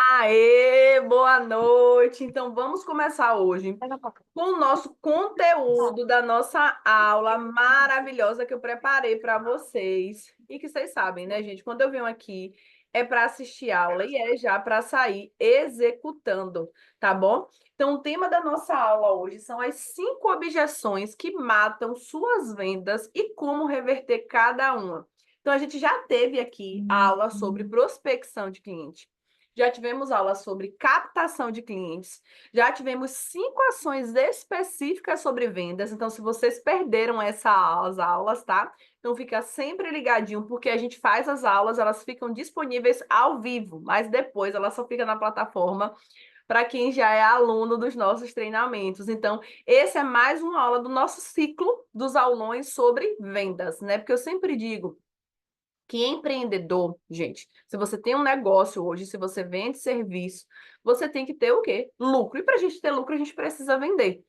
Aê, boa noite. Então, vamos começar hoje com o nosso conteúdo da nossa aula maravilhosa que eu preparei para vocês. E que vocês sabem, né, gente? Quando eu venho aqui é para assistir aula e é já para sair executando, tá bom? Então, o tema da nossa aula hoje são as 5 objeções que matam suas vendas e como reverter cada uma. Então, a gente já teve aqui aula sobre prospecção de cliente. Já tivemos aula sobre captação de clientes, já tivemos 5 ações específicas sobre vendas. Então, se vocês perderam as aulas, tá? Então, fica sempre ligadinho, porque a gente faz as aulas, elas ficam disponíveis ao vivo, mas depois ela só fica na plataforma para quem já é aluno dos nossos treinamentos. Então, esse é mais uma aula do nosso ciclo dos aulões sobre vendas, né? Porque eu sempre digo que empreendedor, gente, se você tem um negócio hoje, se você vende serviço, você tem que ter o quê? Lucro. E para a gente ter lucro, a gente precisa vender.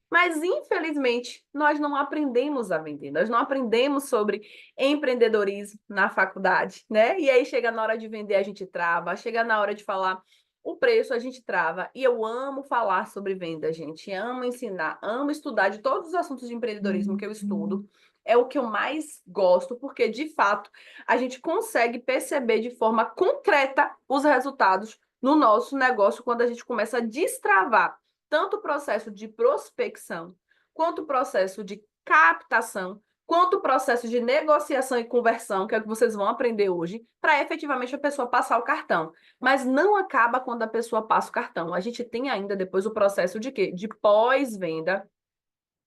Mas, infelizmente, nós não aprendemos a vender, nós não aprendemos sobre empreendedorismo na faculdade, né? E aí chega na hora de vender, a gente trava, chega na hora de falar o preço, a gente trava. E eu amo falar sobre venda, gente, amo ensinar, amo estudar de todos os assuntos de empreendedorismo que eu estudo. É o que eu mais gosto, porque de fato a gente consegue perceber de forma concreta os resultados no nosso negócio quando a gente começa a destravar tanto o processo de prospecção, quanto o processo de captação, quanto o processo de negociação e conversão, que é o que vocês vão aprender hoje, para efetivamente a pessoa passar o cartão. Mas não acaba quando a pessoa passa o cartão. A gente tem ainda depois o processo de quê? De pós-venda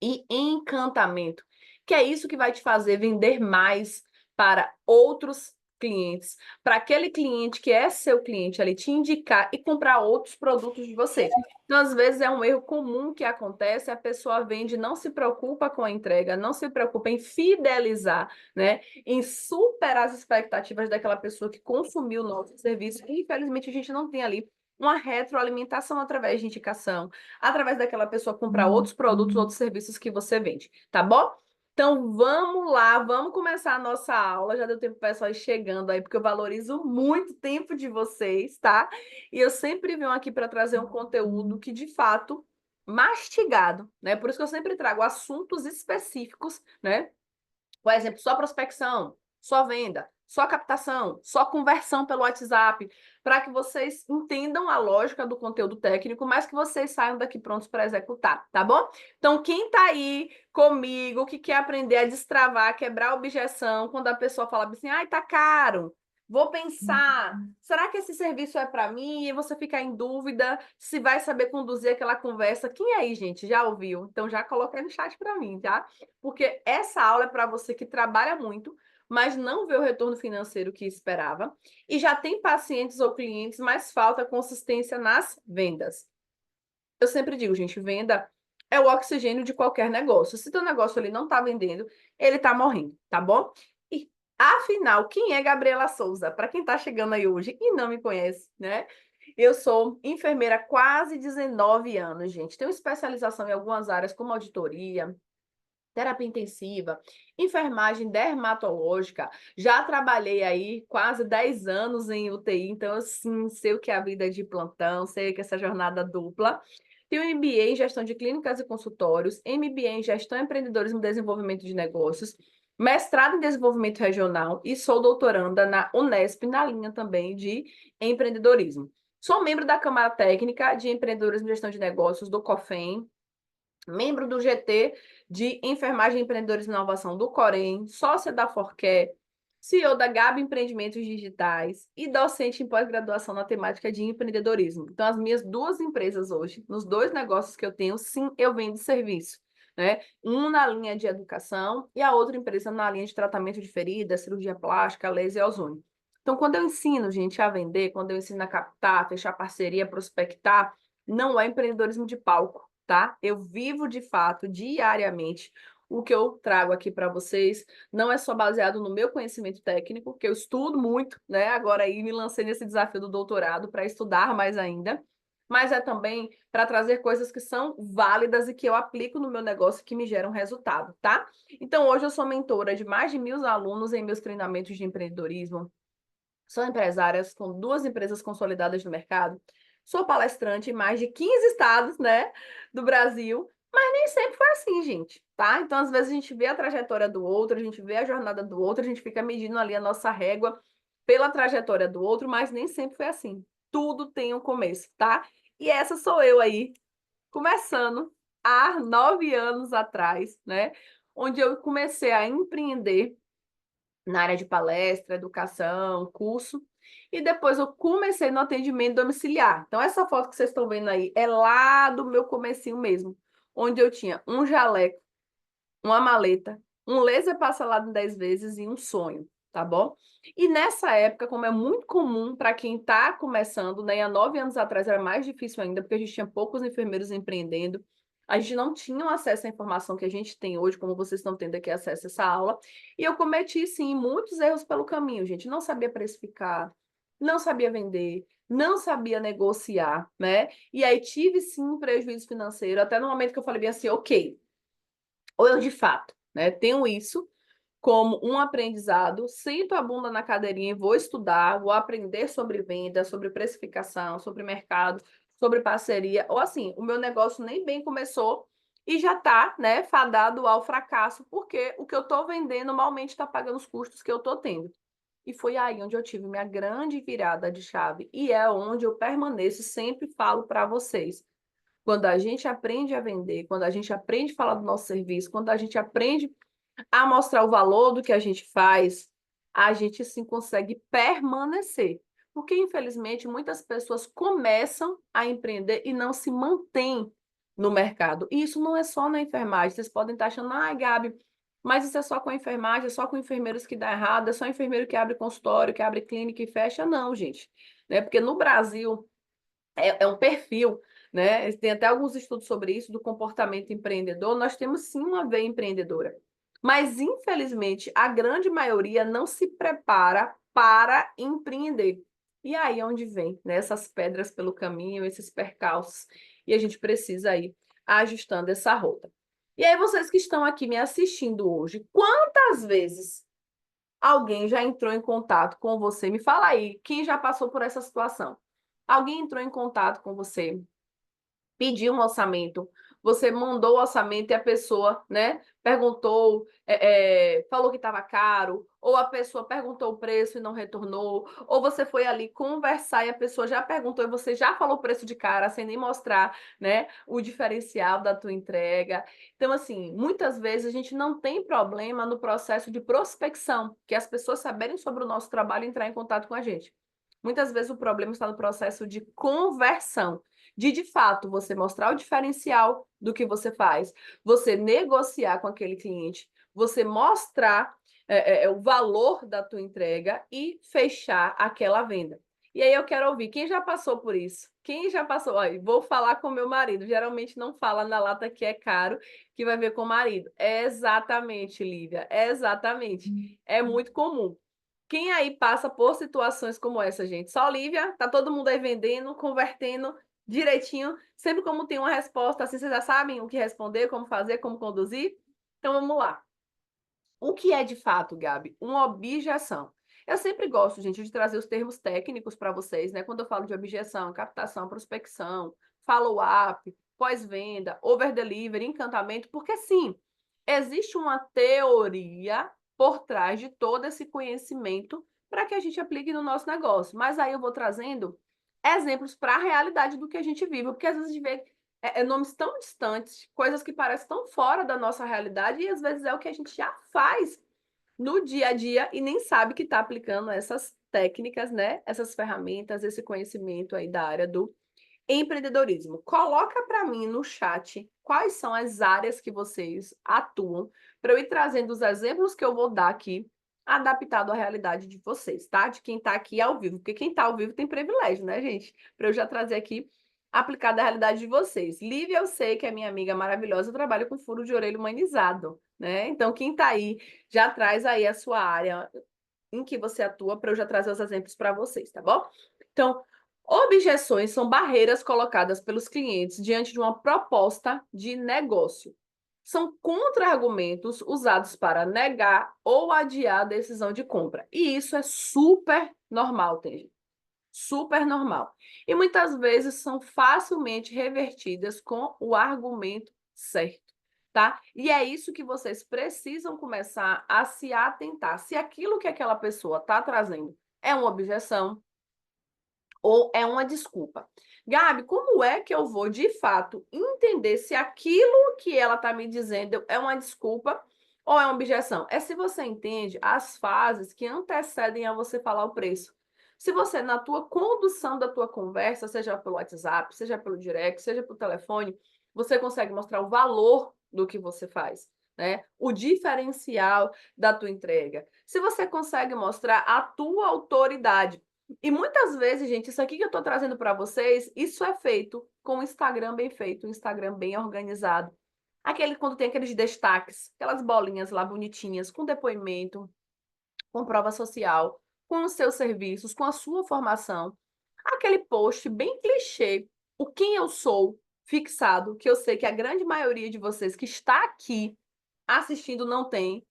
e encantamento, que é isso que vai te fazer vender mais para outros clientes, para aquele cliente que é seu cliente ali te indicar e comprar outros produtos de você. Então, às vezes é um erro comum que acontece, a pessoa vende, não se preocupa com a entrega, não se preocupa em fidelizar, né, em superar as expectativas daquela pessoa que consumiu o nosso serviço. E, infelizmente, a gente não tem ali uma retroalimentação através de indicação, através daquela pessoa comprar outros produtos, outros serviços que você vende, tá bom? Então vamos lá, vamos começar a nossa aula. Já deu tempo para o pessoal ir chegando aí, porque eu valorizo muito o tempo de vocês, tá? E eu sempre venho aqui para trazer um conteúdo que, de fato, mastigado, né? Por isso que eu sempre trago assuntos específicos, né? Por exemplo, só prospecção, só venda, só captação, só conversão pelo WhatsApp, para que vocês entendam a lógica do conteúdo técnico, mas que vocês saiam daqui prontos para executar, tá bom? Então, quem está aí comigo, que quer aprender a destravar, quebrar a objeção, quando a pessoa fala assim, ai, tá caro, vou pensar, será que esse serviço é para mim? E você fica em dúvida se vai saber conduzir aquela conversa. Quem aí, gente, já ouviu? Então, já coloca aí no chat para mim, tá? Porque essa aula é para você que trabalha muito, mas não vê o retorno financeiro que esperava, e já tem pacientes ou clientes, mas falta consistência nas vendas. Eu sempre digo, gente, venda é o oxigênio de qualquer negócio. Se teu negócio ele não está vendendo, ele está morrendo, tá bom? E afinal, quem é Gabriela Souza? Para quem está chegando aí hoje e não me conhece, né? Eu sou enfermeira há quase 19 anos, gente. Tenho especialização em algumas áreas como auditoria, terapia intensiva, enfermagem dermatológica. Já trabalhei aí quase 10 anos em UTI, então eu sim sei o que é a vida de plantão, sei que é essa jornada dupla. Tenho MBA em gestão de clínicas e consultórios, MBA em gestão, empreendedorismo e desenvolvimento de negócios, mestrado em desenvolvimento regional e sou doutoranda na Unesp, na linha também de empreendedorismo. Sou membro da Câmara Técnica de Empreendedorismo e Gestão de Negócios do COFEM, membro do GT de Enfermagem, Empreendedorismo e Inovação do Corém, sócia da Forquer, CEO da Gabi Empreendimentos Digitais e docente em pós-graduação na temática de empreendedorismo. Então, as minhas 2 empresas hoje, nos 2 negócios que eu tenho, sim, eu vendo serviço, né? Um na linha de educação e a outra empresa na linha de tratamento de feridas, cirurgia plástica, laser e ozônio. Então, quando eu ensino, gente, a vender, quando eu ensino a captar, fechar parceria, prospectar, não é empreendedorismo de palco, tá? Eu vivo de fato, diariamente, o que eu trago aqui para vocês. Não é só baseado no meu conhecimento técnico, que eu estudo muito, né? Agora aí me lancei nesse desafio do doutorado para estudar mais ainda, mas é também para trazer coisas que são válidas e que eu aplico no meu negócio que me geram resultado, tá? Então, hoje eu sou mentora de mais de 1.000 alunos em meus treinamentos de empreendedorismo, Sou empresária com 2 empresas consolidadas no mercado. Sou palestrante em mais de 15 estados, né, do Brasil. Mas nem sempre foi assim, gente, tá? Então, às vezes, a gente vê a trajetória do outro, a gente vê a jornada do outro, a gente fica medindo ali a nossa régua pela trajetória do outro, mas nem sempre foi assim. Tudo tem um começo, tá? E essa sou eu aí, começando há 9 anos atrás, né? Onde eu comecei a empreender na área de palestra, educação, curso, e depois eu comecei no atendimento domiciliar. Então, essa foto que vocês estão vendo aí é lá do meu comecinho mesmo, onde eu tinha um jaleco, uma maleta, um laser parcelado em 10 vezes e um sonho, tá bom? E nessa época, como é muito comum para quem está começando, né, há 9 anos atrás era mais difícil ainda, porque a gente tinha poucos enfermeiros empreendendo, a gente não tinha acesso à informação que a gente tem hoje, como vocês estão tendo aqui acesso a essa aula, e eu cometi, sim, muitos erros pelo caminho, gente. Não sabia precificar, não sabia vender, não sabia negociar, né? E aí tive, sim, um prejuízo financeiro, até no momento que eu falei bem assim, ok, ou eu de fato, né, tenho isso como um aprendizado, sinto a bunda na cadeirinha e vou estudar, vou aprender sobre venda, sobre precificação, sobre mercado, sobre parceria, ou assim, o meu negócio nem bem começou e já está, né, fadado ao fracasso, porque o que eu estou vendendo normalmente está pagando os custos que eu estou tendo. E foi aí onde eu tive minha grande virada de chave, e é onde eu permaneço, sempre falo para vocês. Quando a gente aprende a vender, quando a gente aprende a falar do nosso serviço, quando a gente aprende a mostrar o valor do que a gente faz, a gente sim consegue permanecer. Porque, infelizmente, muitas pessoas começam a empreender e não se mantêm no mercado. E isso não é só na enfermagem. Vocês podem estar achando, ai, Gabi, mas isso é só com a enfermagem, é só com enfermeiros que dá errado, é só enfermeiro que abre consultório, que abre clínica e fecha. Não, gente. Né? Porque no Brasil é um perfil, né? Tem até alguns estudos sobre isso, do comportamento empreendedor. Nós temos sim uma veia empreendedora. Mas, infelizmente, a grande maioria não se prepara para empreender. E aí é onde vem, né, essas pedras pelo caminho, esses percalços. E a gente precisa ir ajustando essa rota. E aí, vocês que estão aqui me assistindo hoje, quantas vezes alguém já entrou em contato com você? Me fala aí, quem já passou por essa situação? Alguém entrou em contato com você, pediu um orçamento, você mandou o orçamento e a pessoa, né, perguntou, falou que estava caro, ou a pessoa perguntou o preço e não retornou, ou você foi ali conversar e a pessoa já perguntou e você já falou o preço de cara, sem nem mostrar, né, o diferencial da tua entrega. Então, assim, muitas vezes a gente não tem problema no processo de prospecção, que as pessoas saberem sobre o nosso trabalho e entrar em contato com a gente. Muitas vezes o problema está no processo de conversão, de fato, você mostrar o diferencial do que você faz, você negociar com aquele cliente, você mostrar o valor da tua entrega e fechar aquela venda. E aí eu quero ouvir, quem já passou por isso? Quem já passou? Olha, vou falar com meu marido. Geralmente não fala na lata que é caro, que vai ver com o marido. É exatamente, Lívia, é exatamente. É muito comum. Quem aí passa por situações como essa, gente? Só Lívia, tá todo mundo aí vendendo, convertendo direitinho, sempre como tem uma resposta, assim, vocês já sabem o que responder, como fazer, como conduzir. Então vamos lá. O que é de fato, Gabi? Uma objeção. Eu sempre gosto, gente, de trazer os termos técnicos para vocês, né? Quando eu falo de objeção, captação, prospecção, follow-up, pós-venda, over-delivery, encantamento, porque sim, existe uma teoria por trás de todo esse conhecimento para que a gente aplique no nosso negócio. Mas aí eu vou trazendo exemplos para a realidade do que a gente vive, porque às vezes a gente vê nomes tão distantes, coisas que parecem tão fora da nossa realidade, e às vezes é o que a gente já faz no dia a dia e nem sabe que está aplicando essas técnicas, né? Essas ferramentas, esse conhecimento aí da área do empreendedorismo. Coloca para mim no chat quais são as áreas que vocês atuam, para eu ir trazendo os exemplos que eu vou dar aqui, adaptado à realidade de vocês, tá? De quem está aqui ao vivo, porque quem está ao vivo tem privilégio, né, gente? Para eu já trazer aqui aplicado à realidade de vocês. Lívia, eu sei que é minha amiga maravilhosa, eu trabalho com furo de orelha humanizado, né? Então, quem está aí, já traz aí a sua área em que você atua, para eu já trazer os exemplos para vocês, tá bom? Então, objeções são barreiras colocadas pelos clientes diante de uma proposta de negócio. são contra-argumentos usados para negar ou adiar a decisão de compra. E isso é super normal, tem gente. Super normal. E muitas vezes são facilmente revertidas com o argumento certo, tá? E é isso que vocês precisam começar a se atentar. Se aquilo que aquela pessoa está trazendo é uma objeção ou é uma desculpa. Gabi, como é que eu vou, de fato, entender se aquilo que ela está me dizendo é uma desculpa ou é uma objeção? É se você entende as fases que antecedem a você falar o preço. Se você, na tua condução da tua conversa, seja pelo WhatsApp, seja pelo direct, seja pelo telefone, você consegue mostrar o valor do que você faz, né? O diferencial da tua entrega. Se você consegue mostrar a tua autoridade. E muitas vezes, gente, isso aqui que eu estou trazendo para vocês, isso é feito com o Instagram bem feito, um Instagram bem organizado. Aquele quando tem aqueles destaques, aquelas bolinhas lá bonitinhas, com depoimento, com prova social, com os seus serviços, com a sua formação. Aquele post bem clichê, o quem eu sou, fixado, que eu sei que a grande maioria de vocês que está aqui assistindo não tem.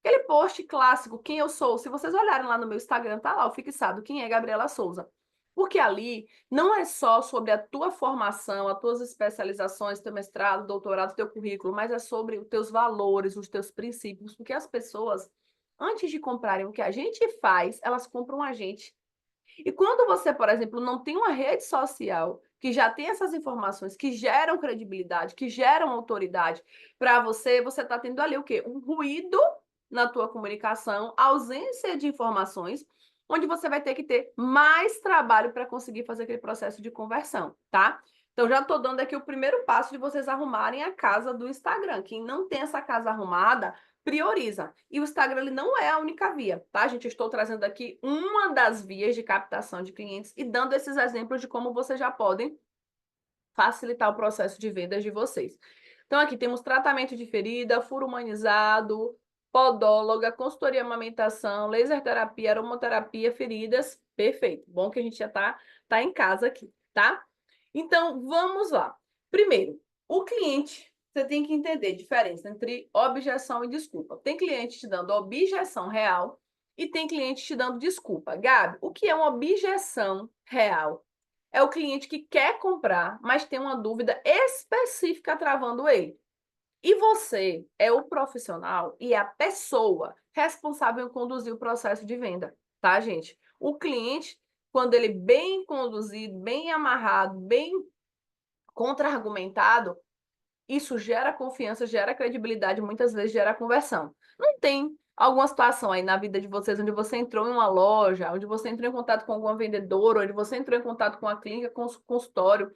Aquele post clássico, quem eu sou, se vocês olharem lá no meu Instagram, tá lá o fixado, quem é Gabriela Souza. Porque ali não é só sobre a tua formação, as tuas especializações, teu mestrado, doutorado, teu currículo, mas é sobre os teus valores, os teus princípios, porque as pessoas, antes de comprarem o que a gente faz, elas compram a gente. E quando você, por exemplo, não tem uma rede social que já tem essas informações, que geram credibilidade, que geram autoridade para você, você está tendo ali o quê? Um ruído na tua comunicação, ausência de informações, onde você vai ter que ter mais trabalho para conseguir fazer aquele processo de conversão, tá? Então, já estou dando aqui o primeiro passo de vocês arrumarem a casa do Instagram. Quem não tem essa casa arrumada, prioriza. E o Instagram ele não é a única via, tá, gente? Eu estou trazendo aqui uma das vias de captação de clientes e dando esses exemplos de como vocês já podem facilitar o processo de vendas de vocês. Então, aqui temos tratamento de ferida, furo humanizado, podóloga, consultoria amamentação, laser terapia, aromaterapia, feridas. Perfeito. Bom que a gente já tá em casa aqui, tá? Então, vamos lá. Primeiro, o cliente, você tem que entender a diferença entre objeção e desculpa. Tem cliente te dando objeção real e tem cliente te dando desculpa. Gabi, o que é uma objeção real? É o cliente que quer comprar, mas tem uma dúvida específica travando ele. E você é o profissional e é a pessoa responsável em conduzir o processo de venda, tá, gente? O cliente, quando ele bem conduzido, bem amarrado, bem contra-argumentado, isso gera confiança, gera credibilidade, muitas vezes gera conversão. Não tem alguma situação aí na vida de vocês onde você entrou em uma loja, onde você entrou em contato com alguma vendedora, onde você entrou em contato com a clínica, com o consultório,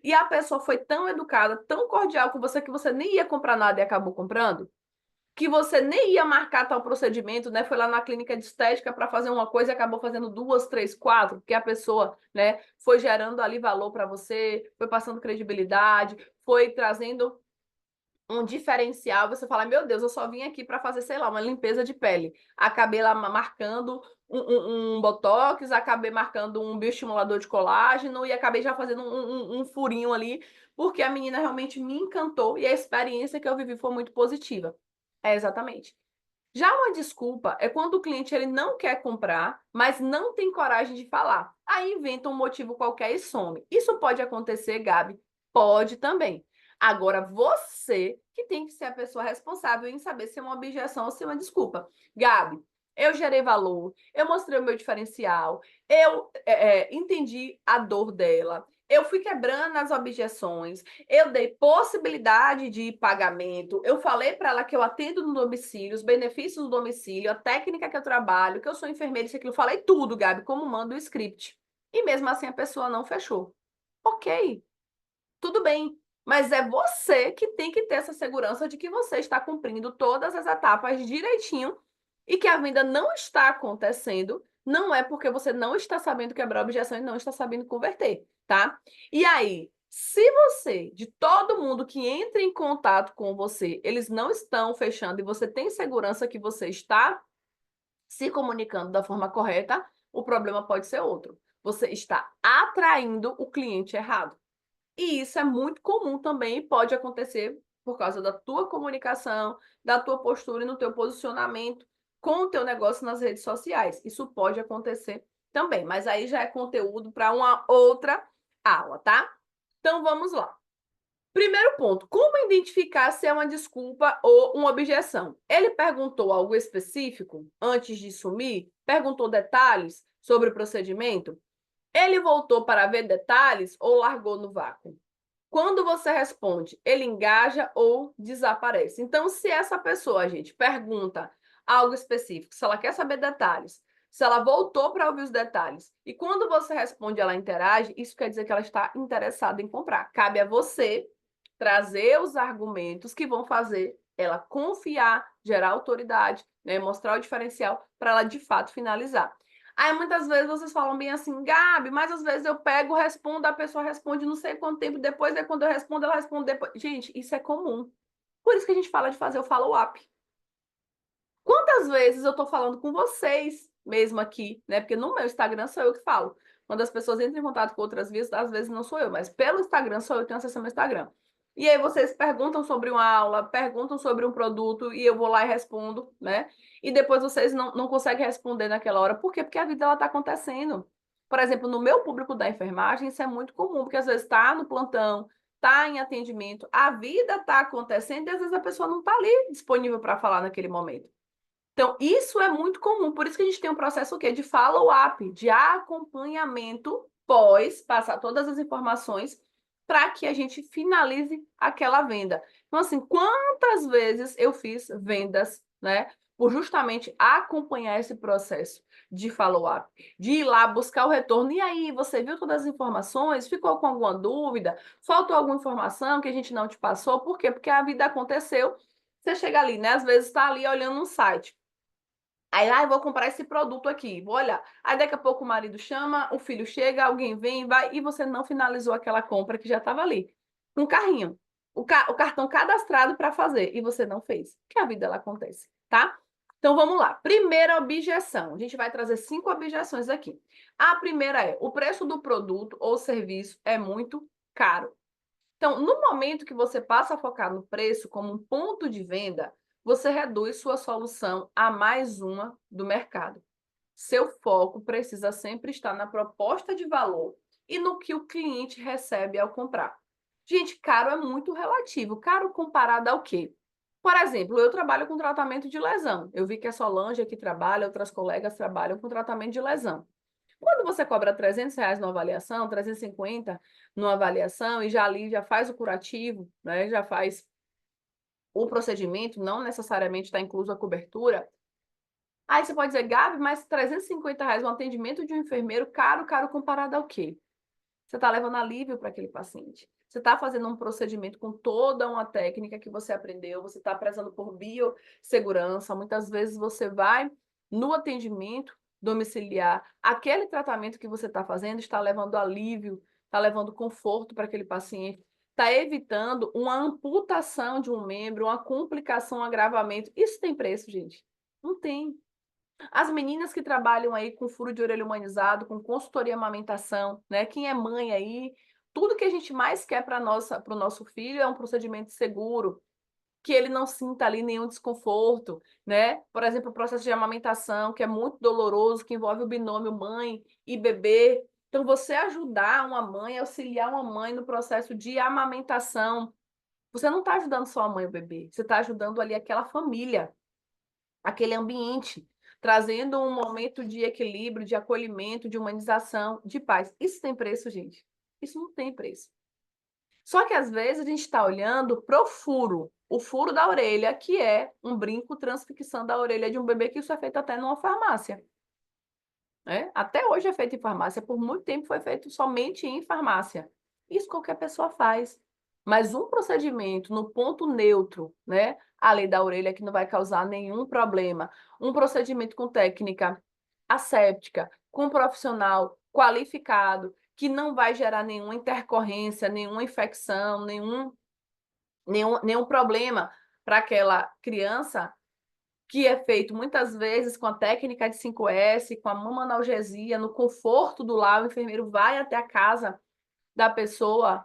e a pessoa foi tão educada, tão cordial com você que você nem ia comprar nada e acabou comprando? Que você nem ia marcar tal procedimento, né? Foi lá na clínica de estética para fazer uma coisa e acabou fazendo duas, três, quatro, porque a pessoa, né, foi gerando ali valor para você, foi passando credibilidade, foi trazendo um diferencial, você fala, meu Deus, eu só vim aqui para fazer, sei lá, uma limpeza de pele. Acabei lá marcando um botox, acabei marcando um bioestimulador de colágeno e acabei já fazendo um furinho ali, porque a menina realmente me encantou e a experiência que eu vivi foi muito positiva. É, exatamente. Já uma desculpa é quando o cliente ele não quer comprar, mas não tem coragem de falar. Aí inventa um motivo qualquer e some. Isso pode acontecer, Gabi? Pode também. Agora, você que tem que ser a pessoa responsável em saber se é uma objeção ou se é uma desculpa. Gabi, eu gerei valor, eu mostrei o meu diferencial, eu entendi a dor dela, eu fui quebrando as objeções, eu dei possibilidade de pagamento, eu falei para ela que eu atendo no domicílio, os benefícios do domicílio, a técnica que eu trabalho, que eu sou enfermeira, isso aqui, eu falei tudo, Gabi, como manda o script. E mesmo assim a pessoa não fechou. Ok, tudo bem. Mas é você que tem que ter essa segurança de que você está cumprindo todas as etapas direitinho e que a venda não está acontecendo, não é porque você não está sabendo quebrar a objeção e não está sabendo converter, tá? E aí, se você, de todo mundo que entra em contato com você, eles não estão fechando e você tem segurança que você está se comunicando da forma correta, o problema pode ser outro. Você está atraindo o cliente errado. E isso é muito comum também e pode acontecer por causa da tua comunicação, da tua postura e no teu posicionamento com o teu negócio nas redes sociais. Isso pode acontecer também, mas aí já é conteúdo para uma outra aula, tá? Então vamos lá. Primeiro ponto, como identificar se é uma desculpa ou uma objeção? Ele perguntou algo específico antes de sumir? Perguntou detalhes sobre o procedimento? Ele voltou para ver detalhes ou largou no vácuo? Quando você responde, ele engaja ou desaparece. Então, se essa pessoa, gente, pergunta algo específico, se ela quer saber detalhes, se ela voltou para ouvir os detalhes, e quando você responde, ela interage, isso quer dizer que ela está interessada em comprar. Cabe a você trazer os argumentos que vão fazer ela confiar, gerar autoridade, né, mostrar o diferencial para ela de fato finalizar. Aí muitas vezes vocês falam bem assim, Gabi, mas às vezes eu pego, respondo, a pessoa responde não sei quanto tempo depois, aí quando eu respondo, ela responde depois. Gente, isso é comum. Por isso que a gente fala de fazer o follow-up. Quantas vezes eu estou falando com vocês mesmo aqui, né? Porque no meu Instagram sou eu que falo. Quando as pessoas entram em contato com outras vias, às vezes não sou eu, mas pelo Instagram sou eu que tenho acesso ao meu Instagram. E aí vocês perguntam sobre uma aula, perguntam sobre um produto e eu vou lá e respondo, né? E depois vocês não conseguem responder naquela hora. Por quê? Porque a vida ela está acontecendo. Por exemplo, no meu público da enfermagem, isso é muito comum, porque às vezes está no plantão, está em atendimento, a vida está acontecendo e às vezes a pessoa não está ali disponível para falar naquele momento. Então, isso é muito comum, por isso que a gente tem um processo o quê? De follow-up, de acompanhamento pós passar todas as informações para que a gente finalize aquela venda. Então, assim, quantas vezes eu fiz vendas, né? Por justamente acompanhar esse processo de follow-up, de ir lá buscar o retorno. E aí, você viu todas as informações? Ficou com alguma dúvida? Faltou alguma informação que a gente não te passou? Por quê? Porque a vida aconteceu. Você chega ali, né? Às vezes está ali olhando um site. Aí, eu vou comprar esse produto aqui, vou olhar. Aí daqui a pouco o marido chama, o filho chega, alguém vem, vai, e você não finalizou aquela compra que já estava ali. Um carrinho, o cartão cadastrado para fazer, e você não fez. Que a vida ela acontece, tá? Então vamos lá. Primeira objeção. A gente vai trazer 5 objeções aqui. A primeira é: o preço do produto ou serviço é muito caro. Então, no momento que você passa a focar no preço como um ponto de venda, você reduz sua solução a mais uma do mercado. Seu foco precisa sempre estar na proposta de valor e no que o cliente recebe ao comprar. Gente, caro é muito relativo. Caro comparado ao quê? Por exemplo, eu trabalho com tratamento de lesão. Eu vi que a Solange aqui trabalha, outras colegas trabalham com tratamento de lesão. Quando você cobra R$ 300 numa avaliação, 350 numa avaliação, e já ali já faz o curativo, né? Já faz o procedimento, não necessariamente está incluso a cobertura. Aí você pode dizer, Gabi, mas R$ 350 um atendimento de um enfermeiro, caro, caro comparado ao quê? Você está levando alívio para aquele paciente. Você está fazendo um procedimento com toda uma técnica que você aprendeu, você está prezando por biossegurança. Muitas vezes você vai no atendimento domiciliar, aquele tratamento que você está fazendo está levando alívio, está levando conforto para aquele paciente, está evitando uma amputação de um membro, uma complicação, um agravamento. Isso tem preço, gente? Não tem. As meninas que trabalham aí com furo de orelha humanizado, com consultoria amamentação, né? Quem é mãe aí, tudo que a gente mais quer para o nosso filho é um procedimento seguro, que ele não sinta ali nenhum desconforto, né? Por exemplo, o processo de amamentação, que é muito doloroso, que envolve o binômio mãe e bebê. Então, você ajudar uma mãe, auxiliar uma mãe no processo de amamentação, você não está ajudando só a mãe e o bebê, você está ajudando ali aquela família, aquele ambiente, trazendo um momento de equilíbrio, de acolhimento, de humanização, de paz. Isso tem preço, gente? Isso não tem preço. Só que às vezes a gente está olhando pro furo, o furo da orelha, que é um brinco transfixando da orelha de um bebê, que isso é feito até numa farmácia. Né? Até hoje é feito em farmácia, por muito tempo foi feito somente em farmácia. Isso qualquer pessoa faz. Mas um procedimento no ponto neutro, né? Ali da orelha, que não vai causar nenhum problema. Um procedimento com técnica asséptica, com um profissional qualificado, que não vai gerar nenhuma intercorrência, nenhuma infecção, nenhum problema para aquela criança, que é feito muitas vezes com a técnica de 5S, com a mama analgesia, no conforto do lar, o enfermeiro vai até a casa da pessoa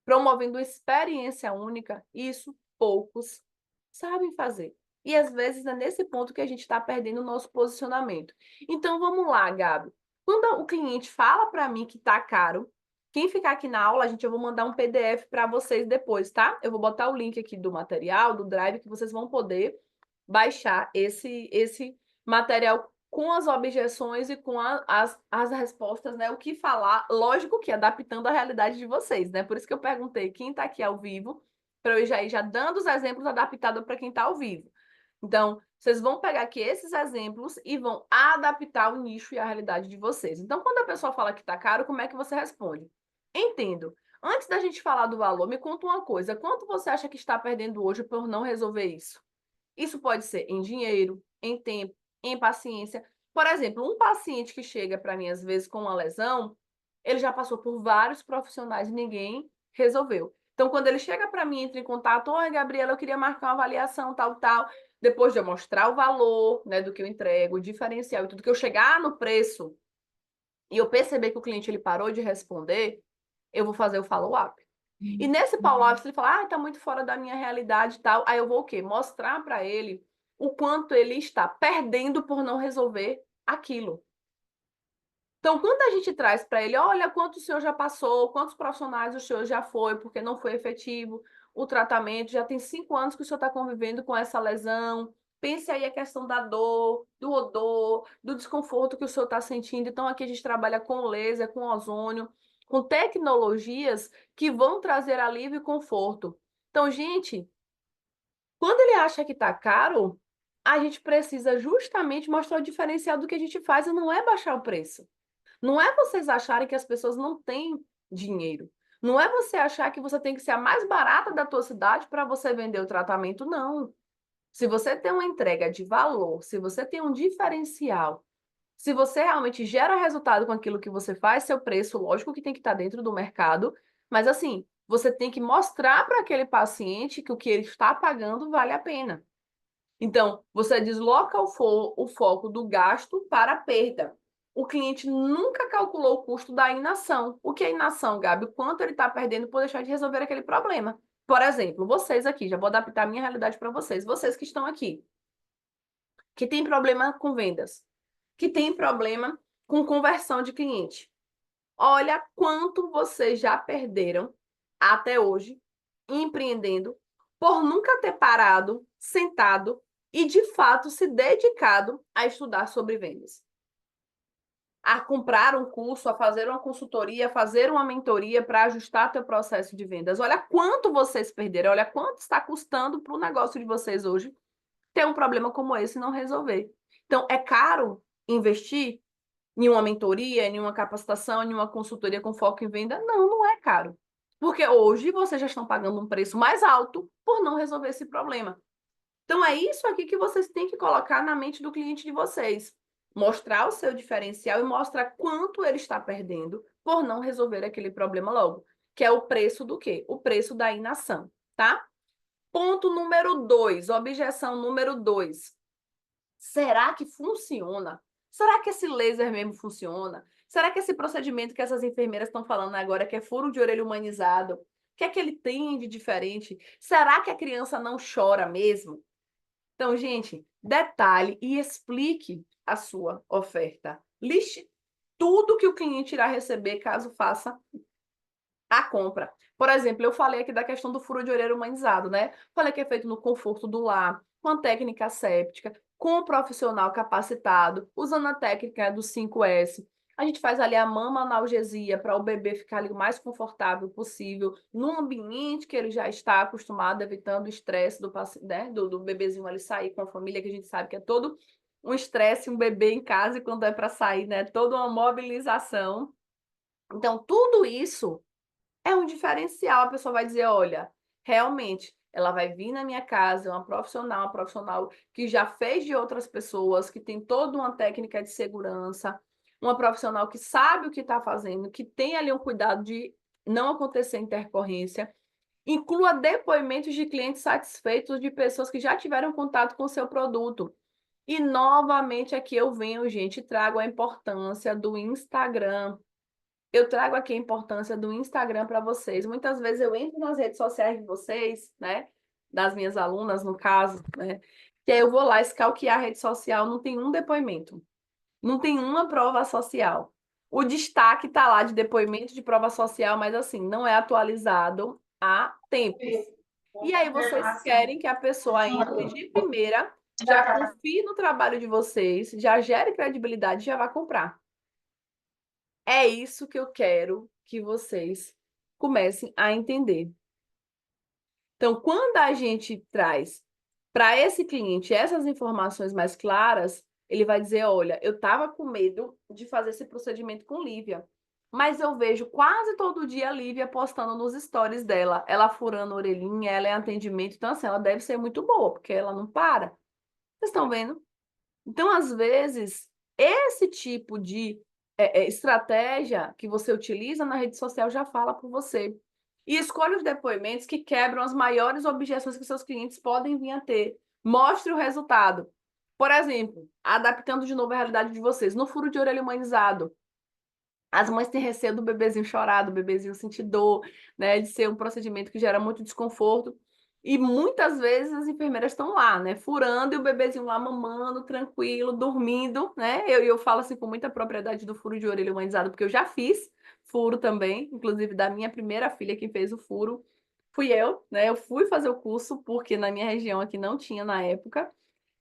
promovendo uma experiência única, isso poucos sabem fazer. E às vezes é nesse ponto que a gente está perdendo o nosso posicionamento. Então vamos lá, Gabi. Quando o cliente fala para mim que está caro, quem ficar aqui na aula, eu vou mandar um PDF para vocês depois, tá? Eu vou botar o link aqui do material, do Drive, que vocês vão poder baixar esse material com as objeções e com as respostas, né? O que falar, lógico que adaptando a realidade de vocês, né? Por isso que eu perguntei quem está aqui ao vivo, para eu já ir já dando os exemplos adaptados para quem está ao vivo. Então, vocês vão pegar aqui esses exemplos e vão adaptar o nicho e a realidade de vocês. Então, quando a pessoa fala que está caro, como é que você responde? Entendo. Antes da gente falar do valor, me conta uma coisa. Quanto você acha que está perdendo hoje por não resolver isso? Isso pode ser em dinheiro, em tempo, em paciência. Por exemplo, um paciente que chega para mim, às vezes, com uma lesão, ele já passou por vários profissionais e ninguém resolveu. Então, quando ele chega para mim, entra em contato, oi, Gabriela, eu queria marcar uma avaliação, tal, tal. Depois de eu mostrar o valor, né, do que eu entrego, o diferencial e tudo, que eu chegar no preço e eu perceber que o cliente ele parou de responder, eu vou fazer o follow-up. E nesse follow-up, se ele falar, tá muito fora da minha realidade e tal, aí eu vou o quê? Mostrar para ele o quanto ele está perdendo por não resolver aquilo. Então, quando a gente traz para ele, olha quanto o senhor já passou, quantos profissionais o senhor já foi, porque não foi efetivo o tratamento, já tem 5 anos que o senhor está convivendo com essa lesão, pense aí a questão da dor, do odor, do desconforto que o senhor está sentindo. Então, aqui a gente trabalha com laser, com ozônio, com tecnologias que vão trazer alívio e conforto. Então, gente, quando ele acha que está caro, a gente precisa justamente mostrar o diferencial do que a gente faz e não é baixar o preço. Não é vocês acharem que as pessoas não têm dinheiro. Não é você achar que você tem que ser a mais barata da tua cidade para você vender o tratamento, não. Se você tem uma entrega de valor, se você tem um diferencial, se você realmente gera resultado com aquilo que você faz, seu preço, lógico que tem que estar dentro do mercado, mas assim, você tem que mostrar para aquele paciente que o que ele está pagando vale a pena. Então, você desloca o foco do gasto para a perda. O cliente nunca calculou o custo da inação. O que é inação, Gabi? O quanto ele está perdendo por deixar de resolver aquele problema. Por exemplo, vocês aqui, já vou adaptar a minha realidade para vocês. Vocês que estão aqui, que tem problema com vendas, que tem problema com conversão de cliente. Olha quanto vocês já perderam até hoje empreendendo por nunca ter parado, sentado e de fato se dedicado a estudar sobre vendas. A comprar um curso, a fazer uma consultoria, a fazer uma mentoria para ajustar teu processo de vendas. Olha quanto vocês perderam, olha quanto está custando para o negócio de vocês hoje ter um problema como esse e não resolver. Então, é caro investir em uma mentoria, em uma capacitação, em uma consultoria com foco em venda? Não, não é caro. Porque hoje vocês já estão pagando um preço mais alto por não resolver esse problema. Então, é isso aqui que vocês têm que colocar na mente do cliente de vocês. Mostrar o seu diferencial e mostrar quanto ele está perdendo por não resolver aquele problema logo. Que é o preço do quê? O preço da inação, tá? Ponto número 2, objeção número 2. Será que funciona? Será que esse laser mesmo funciona? Será que esse procedimento que essas enfermeiras estão falando agora, que é furo de orelha humanizado, o que é que ele tem de diferente? Será que a criança não chora mesmo? Então, gente, detalhe e explique a sua oferta. Liste tudo que o cliente irá receber caso faça a compra. Por exemplo, eu falei aqui da questão do furo de orelha humanizado, né? Falei que é feito no conforto do lar, com a técnica séptica, com um profissional capacitado, usando a técnica do 5S. A gente faz ali a mama analgesia para o bebê ficar ali o mais confortável possível, num ambiente que ele já está acostumado, evitando o estresse né, do bebezinho ali sair com a família, que a gente sabe que é todo um estresse, um bebê em casa, e quando é para sair, né, toda uma mobilização. Então, tudo isso é um diferencial. A pessoa vai dizer, olha, realmente, ela vai vir na minha casa, é uma profissional que já fez de outras pessoas, que tem toda uma técnica de segurança, uma profissional que sabe o que está fazendo, que tem ali um cuidado de não acontecer intercorrência. Inclua depoimentos de clientes satisfeitos, de pessoas que já tiveram contato com o seu produto. E, novamente, aqui eu venho, gente, trago a importância do Instagram. eu trago aqui a importância do Instagram para vocês. Muitas vezes eu entro nas redes sociais de vocês, né? Das minhas alunas, no caso, né? Que aí eu vou lá stalkear a rede social, não tem um depoimento, não tem uma prova social. O destaque está lá de depoimento de prova social, mas assim, não é atualizado há tempos. E aí vocês querem que a pessoa entre de primeira, já confie no trabalho de vocês, já gere credibilidade, já vá comprar. É isso que eu quero que vocês comecem a entender. Então, quando a gente traz para esse cliente essas informações mais claras, ele vai dizer: olha, eu estava com medo de fazer esse procedimento com Lívia, mas eu vejo quase todo dia a Lívia postando nos stories dela, ela furando a orelhinha, ela é atendimento, então assim, ela deve ser muito boa, porque ela não para. Vocês estão vendo? Então, às vezes, esse tipo de estratégia que você utiliza na rede social já fala por você. E escolha os depoimentos que quebram as maiores objeções que seus clientes podem vir a ter. Mostre o resultado. Por exemplo, adaptando de novo a realidade de vocês, no furo de orelha humanizado. As mães têm receio do bebezinho chorar, do bebezinho sentir dor, né, de ser um procedimento que gera muito desconforto. E muitas vezes as enfermeiras estão lá, né, furando e o bebezinho lá mamando, tranquilo, dormindo, né? Eu falo assim com muita propriedade do furo de orelha humanizado, porque eu já fiz furo também, inclusive da minha primeira filha que fez o furo, fui eu, né? Eu fui fazer o curso porque na minha região aqui não tinha na época.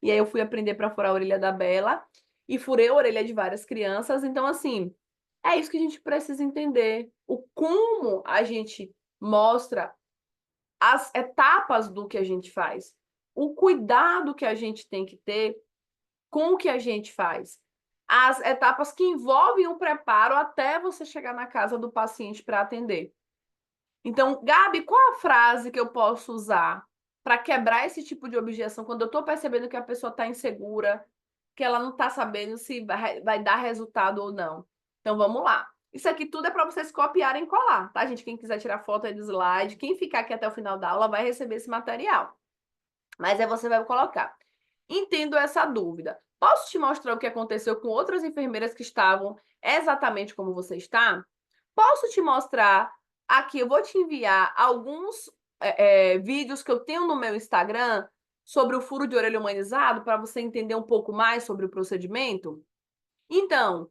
E aí eu fui aprender para furar a orelha da Bela e furei a orelha de várias crianças. Então, assim, é isso que a gente precisa entender. O como a gente mostra as etapas do que a gente faz. O cuidado que a gente tem que ter com o que a gente faz. As etapas que envolvem o preparo até você chegar na casa do paciente para atender. Então, Gabi, qual a frase que eu posso usar para quebrar esse tipo de objeção quando eu estou percebendo que a pessoa está insegura, que ela não está sabendo se vai dar resultado ou não? Então, vamos lá. Isso aqui tudo é para vocês copiarem e colar, tá, gente? Quem quiser tirar foto aí do slide, quem ficar aqui até o final da aula vai receber esse material. Mas aí você vai colocar. Entendo essa dúvida. Posso te mostrar o que aconteceu com outras enfermeiras que estavam exatamente como você está? Posso te mostrar aqui, eu vou te enviar alguns vídeos que eu tenho no meu Instagram sobre o furo de orelha humanizado para você entender um pouco mais sobre o procedimento? Então,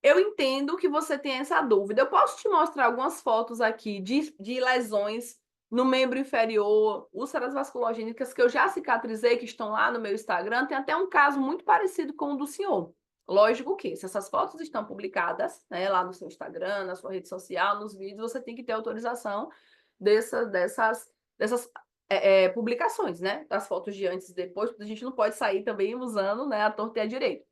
eu entendo que você tem essa dúvida. Eu posso te mostrar algumas fotos aqui de lesões no membro inferior, úlceras vasculogênicas que eu já cicatrizei, que estão lá no meu Instagram. Tem até um caso muito parecido com o do senhor. Lógico que, se essas fotos estão publicadas, né, lá no seu Instagram, na sua rede social, nos vídeos, você tem que ter autorização dessas publicações, né? Das fotos de antes e depois, porque a gente não pode sair também usando, né, a torta e a direita.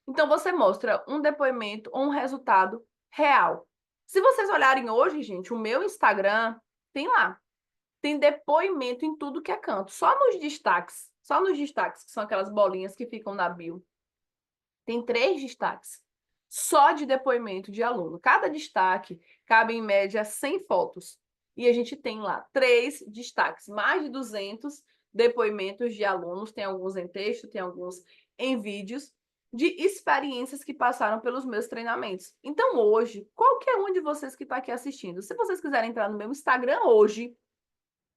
Então, você mostra um depoimento ou um resultado real. Se vocês olharem hoje, gente, o meu Instagram tem lá. Tem depoimento em tudo que é canto. Só nos destaques, que são aquelas bolinhas que ficam na bio. Tem 3 destaques. Só de depoimento de aluno. Cada destaque cabe, em média, 100 fotos. E a gente tem lá 3 destaques. Mais de 200 depoimentos de alunos. Tem alguns em texto, tem alguns em vídeos de experiências que passaram pelos meus treinamentos. Então, hoje, qualquer um de vocês que está aqui assistindo, se vocês quiserem entrar no meu Instagram hoje,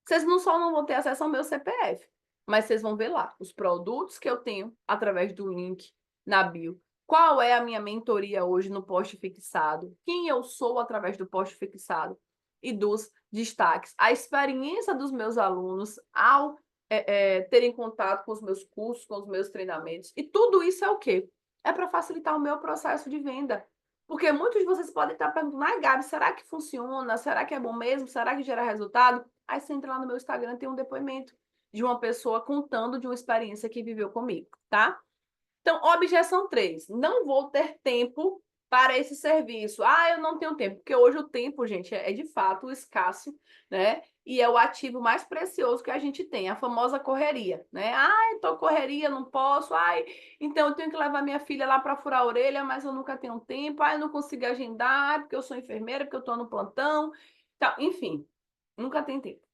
vocês não só não vão ter acesso ao meu CPF, mas vocês vão ver lá os produtos que eu tenho através do link na bio. Qual é a minha mentoria hoje no post fixado? Quem eu sou através do post fixado e dos destaques? A experiência dos meus alunos ao terem contato com os meus cursos, com os meus treinamentos. E tudo isso é o quê? É para facilitar o meu processo de venda. Porque muitos de vocês podem estar perguntando: ah, Gabi, será que funciona? Será que é bom mesmo? Será que gera resultado? Aí você entra lá no meu Instagram, tem um depoimento de uma pessoa contando de uma experiência que viveu comigo, tá? Então, objeção 3, não vou ter tempo para esse serviço. Ah, eu não tenho tempo, porque hoje o tempo, gente, é de fato escasso, né? E é o ativo mais precioso que a gente tem, a famosa correria, né? Ai, tô correria, não posso. Ai, então eu tenho que levar minha filha lá para furar a orelha, mas eu nunca tenho tempo. Ai, eu não consigo agendar, porque eu sou enfermeira, porque eu tô no plantão. Então, enfim, nunca tem tempo.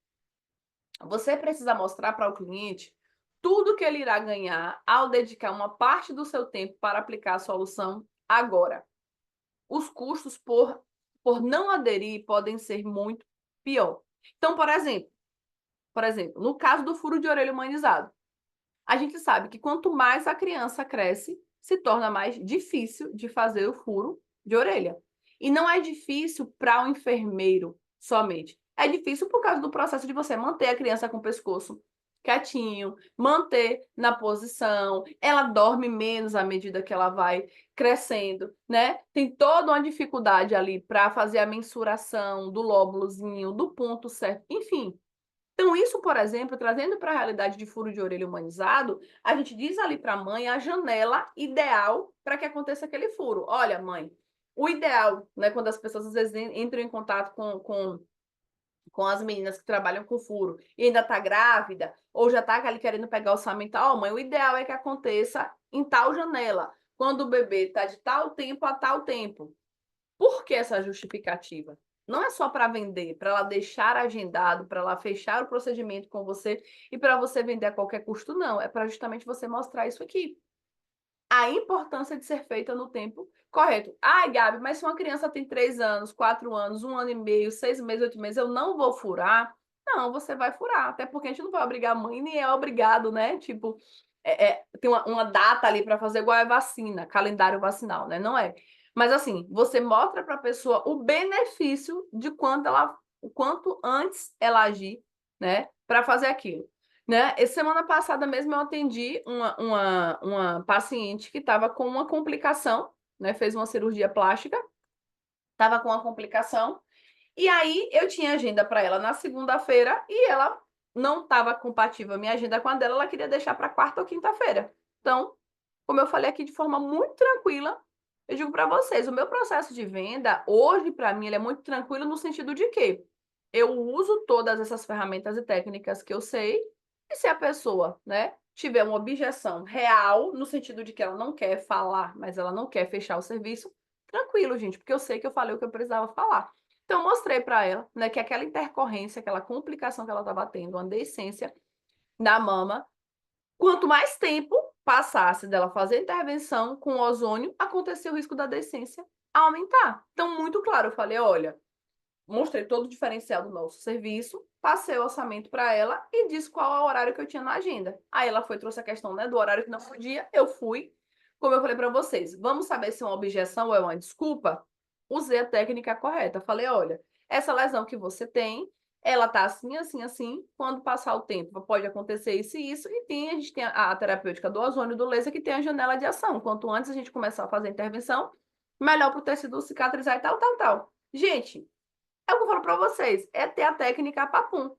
Você precisa mostrar para o cliente tudo que ele irá ganhar ao dedicar uma parte do seu tempo para aplicar a solução agora. Os custos por por não aderir, podem ser muito pior. Então, por exemplo, no caso do furo de orelha humanizado, a gente sabe que quanto mais a criança cresce, se torna mais difícil de fazer o furo de orelha. E não é difícil para o enfermeiro somente. É difícil por causa do processo de você manter a criança com o pescoço quietinho, manter na posição, ela dorme menos à medida que ela vai crescendo, né? Tem toda uma dificuldade ali para fazer a mensuração do lóbulozinho, do ponto certo, enfim. Então, isso, por exemplo, trazendo para a realidade de furo de orelha humanizado, a gente diz ali para a mãe a janela ideal para que aconteça aquele furo. Olha, mãe, o ideal, né, quando as pessoas às vezes entram em contato com as meninas que trabalham com furo e ainda está grávida, ou já está ali querendo pegar o orçamento, ó, mãe, o ideal é que aconteça em tal janela, quando o bebê está de tal tempo a tal tempo. Por que essa justificativa? Não é só para vender, para ela deixar agendado, para ela fechar o procedimento com você e para você vender a qualquer custo, não. É para justamente você mostrar isso aqui. A importância de ser feita no tempo correto. Ai, Gabi, mas se uma criança tem 3 anos, 4 anos, 1 ano e meio, 6 meses, 8 meses, eu não vou furar? Não, você vai furar. Até porque a gente não vai obrigar a mãe, nem é obrigado, né? Tipo, tem uma data ali para fazer igual a vacina, calendário vacinal, né? Não é. Mas assim, você mostra para a pessoa o benefício de o quanto antes ela agir, né, para fazer aquilo. Né? Essa semana passada mesmo eu atendi uma paciente que estava com uma complicação, né? Fez uma cirurgia plástica, estava com uma complicação, e aí eu tinha agenda para ela na segunda-feira e ela não estava compatível a minha agenda com a dela, ela queria deixar para quarta ou quinta-feira. Então, como eu falei aqui de forma muito tranquila, eu digo para vocês, o meu processo de venda, hoje, para mim, ele é muito tranquilo no sentido de que eu uso todas essas ferramentas e técnicas que eu sei, e se a pessoa, né, tiver uma objeção real, no sentido de que ela não quer falar, mas ela não quer fechar o serviço, tranquilo, gente, porque eu sei que eu falei o que eu precisava falar. Então, eu mostrei para ela, né, que aquela intercorrência, aquela complicação que ela estava tendo, uma deiscência da mama, quanto mais tempo passasse dela fazer a intervenção com ozônio, acontecia o risco da deiscência aumentar. Então, muito claro, eu falei, olha, mostrei todo o diferencial do nosso serviço, passei o orçamento para ela e disse qual é o horário que eu tinha na agenda. Aí ela foi, trouxe a questão, né, do horário que não podia, eu fui. Como eu falei para vocês, vamos saber se é uma objeção ou é uma desculpa? Usei a técnica correta. Falei, olha, essa lesão que você tem, ela tá assim, assim, assim. Quando passar o tempo, pode acontecer isso e isso. E a gente tem a terapêutica do ozônio do laser que tem a janela de ação. Quanto antes a gente começar a fazer a intervenção, melhor para o tecido cicatrizar e tal, tal, tal. Gente, é o que eu falo para vocês, é ter a técnica papum.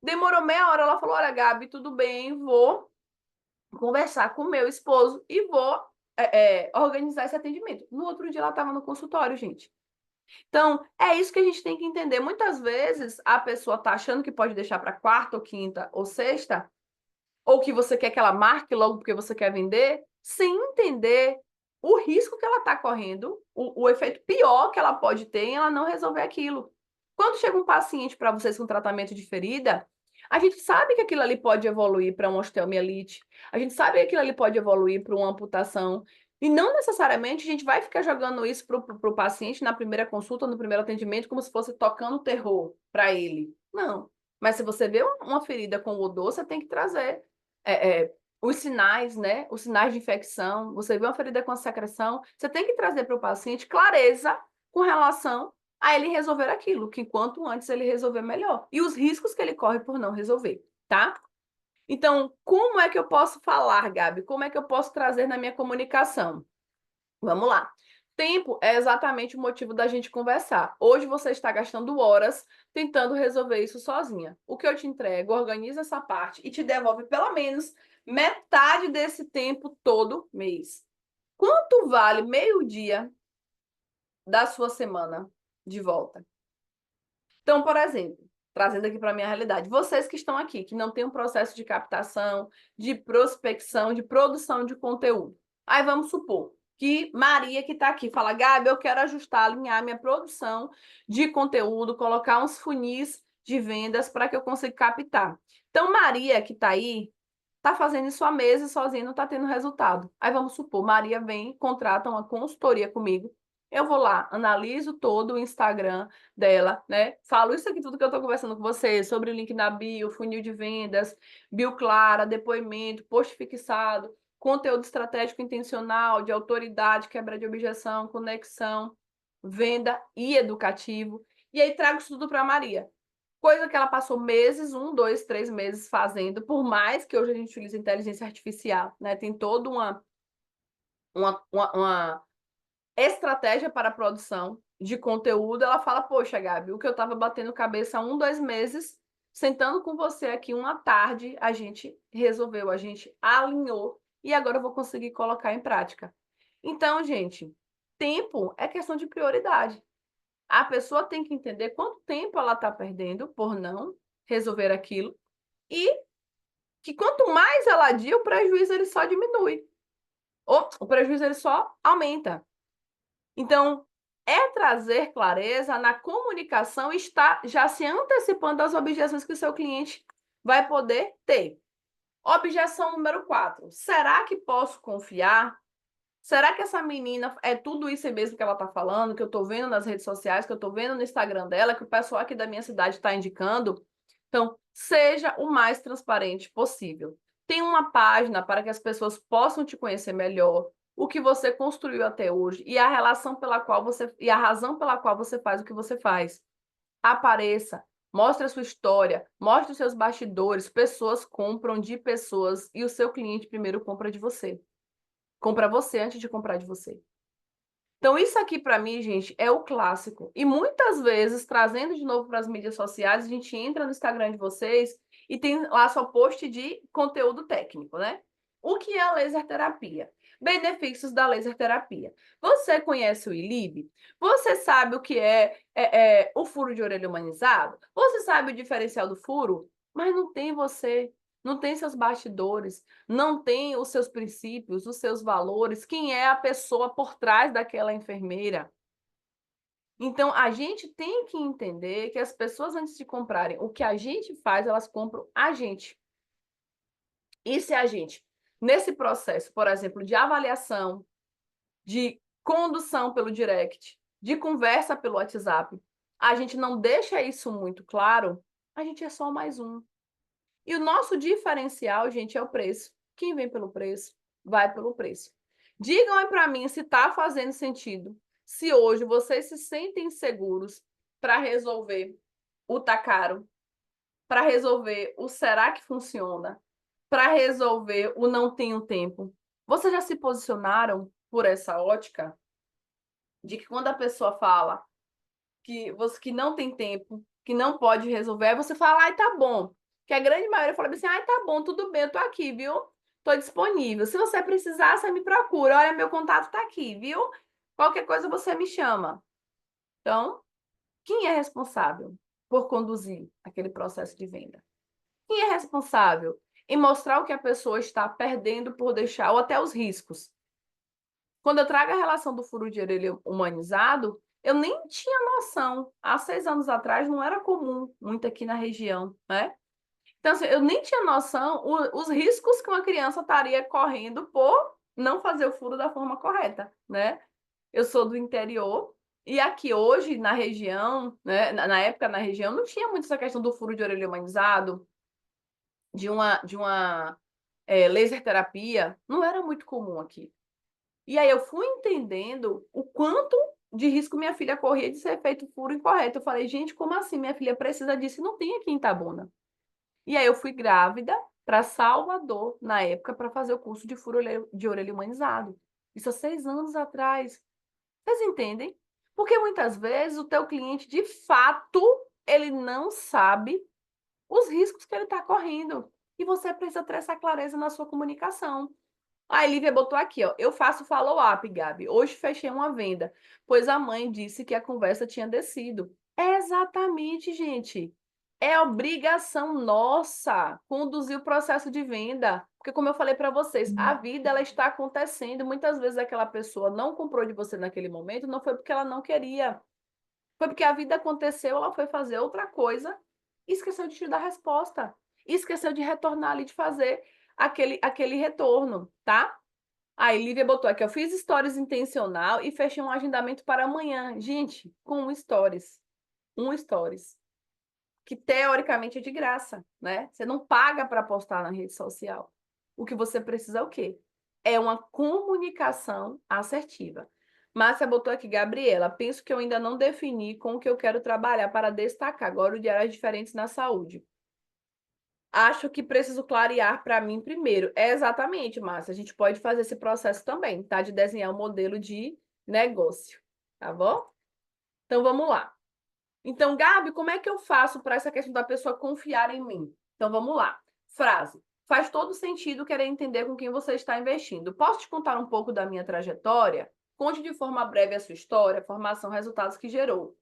Demorou meia hora, ela falou, olha, Gabi, tudo bem, vou conversar com o meu esposo e vou organizar esse atendimento. No outro dia ela estava no consultório, gente. Então, é isso que a gente tem que entender. Muitas vezes a pessoa está achando que pode deixar para quarta, ou quinta, ou sexta, ou que você quer que ela marque logo porque você quer vender, sem entender o risco que ela está correndo, o efeito pior que ela pode ter em ela não resolver aquilo. Quando chega um paciente para vocês com tratamento de ferida, a gente sabe que aquilo ali pode evoluir para uma osteomielite, a gente sabe que aquilo ali pode evoluir para uma amputação, e não necessariamente a gente vai ficar jogando isso para o paciente na primeira consulta, no primeiro atendimento, como se fosse tocando terror para ele. Não. Mas se você vê uma ferida com odor, você tem que trazer os sinais, né? Os sinais de infecção. Você vê uma ferida com secreção, você tem que trazer para o paciente clareza com relação a ele resolver aquilo, que quanto antes ele resolver melhor. E os riscos que ele corre por não resolver, tá? Então, como é que eu posso falar, Gabi? Como é que eu posso trazer na minha comunicação? Vamos lá. Tempo é exatamente o motivo da gente conversar. Hoje você está gastando horas tentando resolver isso sozinha. O que eu te entrego, organiza essa parte e te devolve pelo menos metade desse tempo todo mês. Quanto vale meio-dia da sua semana de volta? Então, por exemplo, trazendo aqui para a minha realidade, vocês que estão aqui, que não têm um processo de captação, de prospecção, de produção de conteúdo. Aí vamos supor que Maria, que está aqui, fala, Gabi, eu quero ajustar, alinhar minha produção de conteúdo, colocar uns funis de vendas para que eu consiga captar. Então, Maria, que está aí, está fazendo isso há meses sozinha, não está tendo resultado. Aí vamos supor, Maria vem, contrata uma consultoria comigo, Eu vou lá, analiso todo o Instagram dela, né? Falo isso aqui tudo que eu estou conversando com você, sobre o link na bio, funil de vendas, bio clara, depoimento, post fixado, conteúdo estratégico intencional, de autoridade, quebra de objeção, conexão, venda e educativo. E aí trago isso tudo para a Maria. Coisa que ela passou meses, 1, 2, 3 meses fazendo, por mais que hoje a gente utilize inteligência artificial, né? Tem toda uma estratégia para a produção de conteúdo. Ela fala, poxa, Gabi, o que eu estava batendo cabeça há 1, 2 meses, sentando com você aqui uma tarde, a gente resolveu, a gente alinhou, e agora eu vou conseguir colocar em prática. Então, gente, tempo é questão de prioridade. A pessoa tem que entender quanto tempo ela está perdendo por não resolver aquilo e que quanto mais ela adia, o prejuízo ele só diminui. Ou o prejuízo ele só aumenta. Então, é trazer clareza na comunicação e está já se antecipando às objeções que o seu cliente vai poder ter. Objeção número 4. Será que posso confiar? Será que essa menina é tudo isso mesmo que ela está falando, que eu estou vendo nas redes sociais, que eu estou vendo no Instagram dela, que o pessoal aqui da minha cidade está indicando? Então, seja o mais transparente possível. Tem uma página para que as pessoas possam te conhecer melhor, o que você construiu até hoje e a relação pela qual você e a razão pela qual você faz o que você faz. Apareça, mostre a sua história, mostre os seus bastidores. Pessoas compram de pessoas e o seu cliente primeiro compra de você. Compra você antes de comprar de você. Então, isso aqui, para mim, gente, é o clássico. E muitas vezes, trazendo de novo para as mídias sociais, a gente entra no Instagram de vocês e tem lá só post de conteúdo técnico, né? O que é a laser terapia? Benefícios da laser terapia. Você conhece o ILIB? Você sabe o que é o furo de orelha humanizado? Você sabe o diferencial do furo? Mas não tem você, não tem seus bastidores, não tem os seus princípios, os seus valores, quem é a pessoa por trás daquela enfermeira. Então, a gente tem que entender que as pessoas, antes de comprarem o que a gente faz, elas compram a gente. E se a gente, nesse processo, por exemplo, de avaliação, de condução pelo direct, de conversa pelo WhatsApp, a gente não deixa isso muito claro, a gente é só mais um. E o nosso diferencial, gente, é o preço. Quem vem pelo preço, vai pelo preço. Digam aí para mim se está fazendo sentido. Se hoje vocês se sentem seguros para resolver o tá caro, para resolver o será que funciona, para resolver o não tenho tempo. Vocês já se posicionaram por essa ótica de que quando a pessoa fala que você que não tem tempo, que não pode resolver, você fala, ai, tá bom. Que a grande maioria fala assim, ai, tá bom, tudo bem, eu tô aqui, viu? Tô disponível. Se você precisar, você me procura. Olha, meu contato tá aqui, viu? Qualquer coisa você me chama. Então, quem é responsável por conduzir aquele processo de venda? Quem é responsável em mostrar o que a pessoa está perdendo por deixar, ou até os riscos? Quando eu trago a relação do furo de orelha humanizado, eu nem tinha noção. Há 6 anos atrás não era comum, muito aqui na região, né? Então, assim, eu nem tinha noção os riscos que uma criança estaria correndo por não fazer o furo da forma correta, né? Eu sou do interior e aqui hoje na região, né? Na época na região não tinha muito essa questão do furo de orelha humanizado, de uma laser terapia, não era muito comum aqui. E aí eu fui entendendo o quanto de risco minha filha corria de ser feito furo incorreto. Eu falei, gente, como assim? Minha filha precisa disso e não tem aqui em Itabuna. E aí eu fui grávida para Salvador, na época, para fazer o curso de furo de orelha humanizado. Isso há 6 anos atrás. Vocês entendem? Porque muitas vezes o teu cliente, de fato, ele não sabe os riscos que ele está correndo. E você precisa ter essa clareza na sua comunicação. A Lívia botou aqui, ó. Eu faço follow-up, Gabi. Hoje fechei uma venda, pois a mãe disse que a conversa tinha descido. É exatamente, gente. É obrigação nossa conduzir o processo de venda. Porque, como eu falei para vocês, a vida ela está acontecendo. Muitas vezes aquela pessoa não comprou de você naquele momento, não foi porque ela não queria. Foi porque a vida aconteceu, ela foi fazer outra coisa e esqueceu de te dar resposta. E esqueceu de retornar ali, de fazer aquele retorno, tá? Aí, Lívia botou aqui, eu fiz stories intencional e fechei um agendamento para amanhã. Gente, com um stories. Um stories. Que teoricamente é de graça, né? Você não paga para postar na rede social. O que você precisa é o quê? É uma comunicação assertiva. Márcia botou aqui, Gabriela, penso que eu ainda não defini com o que eu quero trabalhar para destacar agora de áreas diferentes na saúde. Acho que preciso clarear para mim primeiro. É exatamente, Márcia. A gente pode fazer esse processo também, tá? De desenhar um modelo de negócio, tá bom? Então vamos lá. Então, Gabi, como é que eu faço para essa questão da pessoa confiar em mim? Então vamos lá. Frase. Faz todo sentido querer entender com quem você está investindo. Posso te contar um pouco da minha trajetória? Conte de forma breve a sua história, formação, resultados que gerou.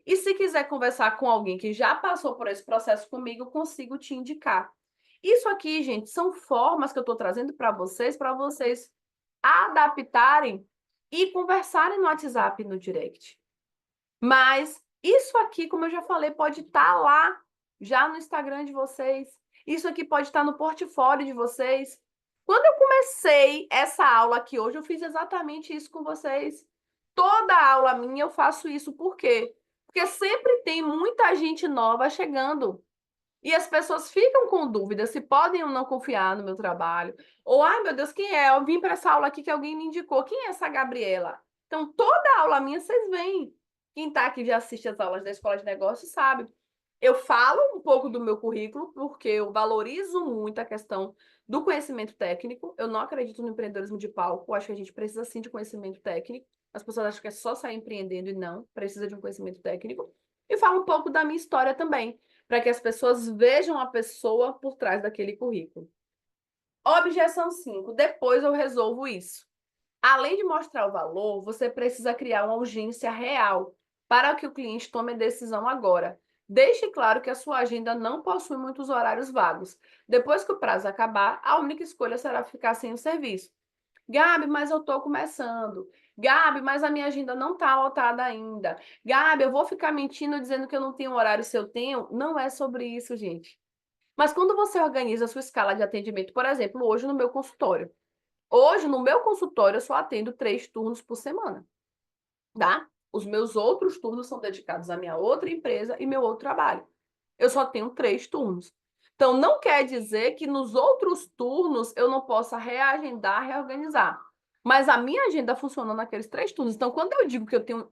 E se quiser conversar com alguém que já passou por esse processo comigo, eu consigo te indicar. Isso aqui, gente, são formas que eu estou trazendo para vocês adaptarem e conversarem no WhatsApp e no direct. Mas isso aqui, como eu já falei, pode estar lá, já no Instagram de vocês. Isso aqui pode estar no portfólio de vocês. Quando eu comecei essa aula aqui hoje, eu fiz exatamente isso com vocês. Toda aula minha eu faço isso. Por quê? Porque sempre tem muita gente nova chegando. E as pessoas ficam com dúvida se podem ou não confiar no meu trabalho. Ou, ai meu Deus, quem é? Eu vim para essa aula aqui que alguém me indicou. Quem é essa Gabriela? Então, toda aula minha vocês veem. Quem está aqui já assiste as aulas da Escola de Negócios sabe. Eu falo um pouco do meu currículo, porque eu valorizo muito a questão do conhecimento técnico. Eu não acredito no empreendedorismo de palco. Eu acho que a gente precisa sim de conhecimento técnico. As pessoas acham que é só sair empreendendo e não, precisa de um conhecimento técnico. E falo um pouco da minha história também, para que as pessoas vejam a pessoa por trás daquele currículo. Objeção 5. Depois eu resolvo isso. Além de mostrar o valor, você precisa criar uma urgência real para que o cliente tome a decisão agora. Deixe claro que a sua agenda não possui muitos horários vagos. Depois que o prazo acabar, a única escolha será ficar sem o serviço. Gabi, mas eu estou começando. Gabi, mas a minha agenda não está lotada ainda. Gabi, eu vou ficar mentindo dizendo que eu não tenho horário se eu tenho? Não é sobre isso, gente. Mas quando você organiza a sua escala de atendimento, por exemplo, hoje no meu consultório. Hoje, no meu consultório, eu só atendo 3 turnos por semana, tá? Os meus outros turnos são dedicados à minha outra empresa e meu outro trabalho. Eu só tenho 3 turnos. Então, não quer dizer que nos outros turnos eu não possa reagendar, reorganizar. Mas a minha agenda funciona naqueles 3 turnos. Então, quando eu digo que eu tenho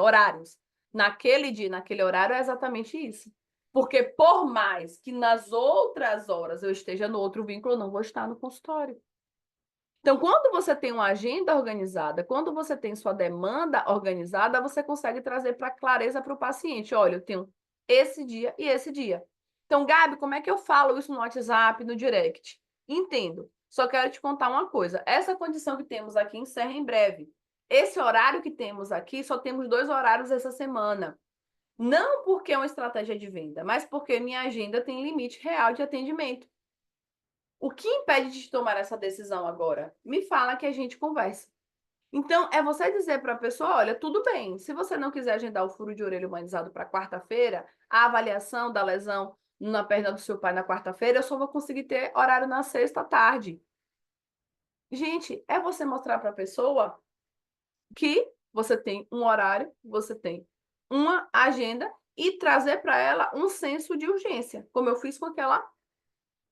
horários naquele dia, naquele horário, é exatamente isso. Porque por mais que nas outras horas eu esteja no outro vínculo, eu não vou estar no consultório. Então, quando você tem uma agenda organizada, quando você tem sua demanda organizada, você consegue trazer para clareza para o paciente. Olha, eu tenho esse dia e esse dia. Então, Gabi, como é que eu falo isso no WhatsApp, no direct? Entendo. Só quero te contar uma coisa. Essa condição que temos aqui encerra em breve. Esse horário que temos aqui, só temos 2 horários essa semana. Não porque é uma estratégia de venda, mas porque minha agenda tem limite real de atendimento. O que impede de tomar essa decisão agora? Me fala que a gente conversa. Então, é você dizer para a pessoa, olha, tudo bem, se você não quiser agendar o furo de orelha humanizado para quarta-feira, a avaliação da lesão na perna do seu pai na quarta-feira, eu só vou conseguir ter horário na sexta à tarde. Gente, é você mostrar para a pessoa que você tem um horário, você tem uma agenda e trazer para ela um senso de urgência, como eu fiz com aquela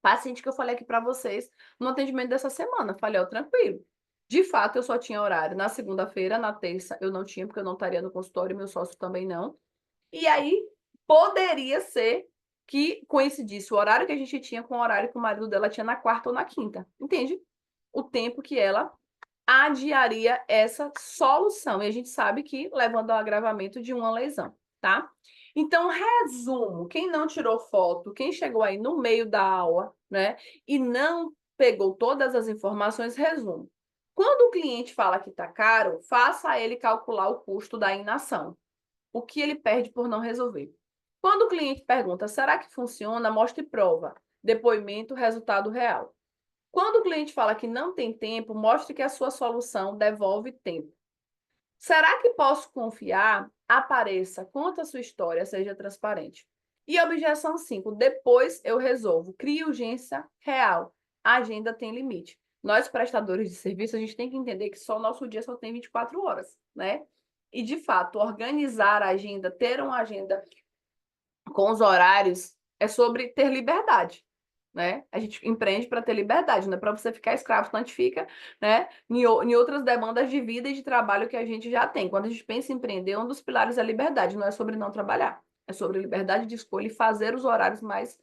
paciente que eu falei aqui para vocês no atendimento dessa semana. Falei, ó, tranquilo. De fato, eu só tinha horário na segunda-feira, na terça eu não tinha, porque eu não estaria no consultório, meu sócio também não. E aí, poderia ser que coincidisse o horário que a gente tinha com o horário que o marido dela tinha na quarta ou na quinta. Entende? O tempo que ela adiaria essa solução. E a gente sabe que levando ao agravamento de uma lesão, tá? Então, resumo, quem não tirou foto, quem chegou aí no meio da aula, né, e não pegou todas as informações, resumo. Quando o cliente fala que está caro, faça ele calcular o custo da inação, o que ele perde por não resolver. Quando o cliente pergunta, será que funciona? Mostre prova, depoimento, resultado real. Quando o cliente fala que não tem tempo, mostre que a sua solução devolve tempo. Será que posso confiar? Apareça, conta a sua história, seja transparente. E objeção 5, depois eu resolvo. Crie urgência real. A agenda tem limite. nós prestadores de serviço, a gente tem que entender que só o nosso dia só tem 24 horas, né? E, de fato, organizar a agenda, ter uma agenda com os horários, é sobre ter liberdade, né? A gente empreende para ter liberdade, não é para você ficar escravo, senão a gente fica, né, em outras demandas de vida e de trabalho que a gente já tem. Quando a gente pensa em empreender, um dos pilares é a liberdade, não é sobre não trabalhar, é sobre liberdade de escolha e fazer os horários mais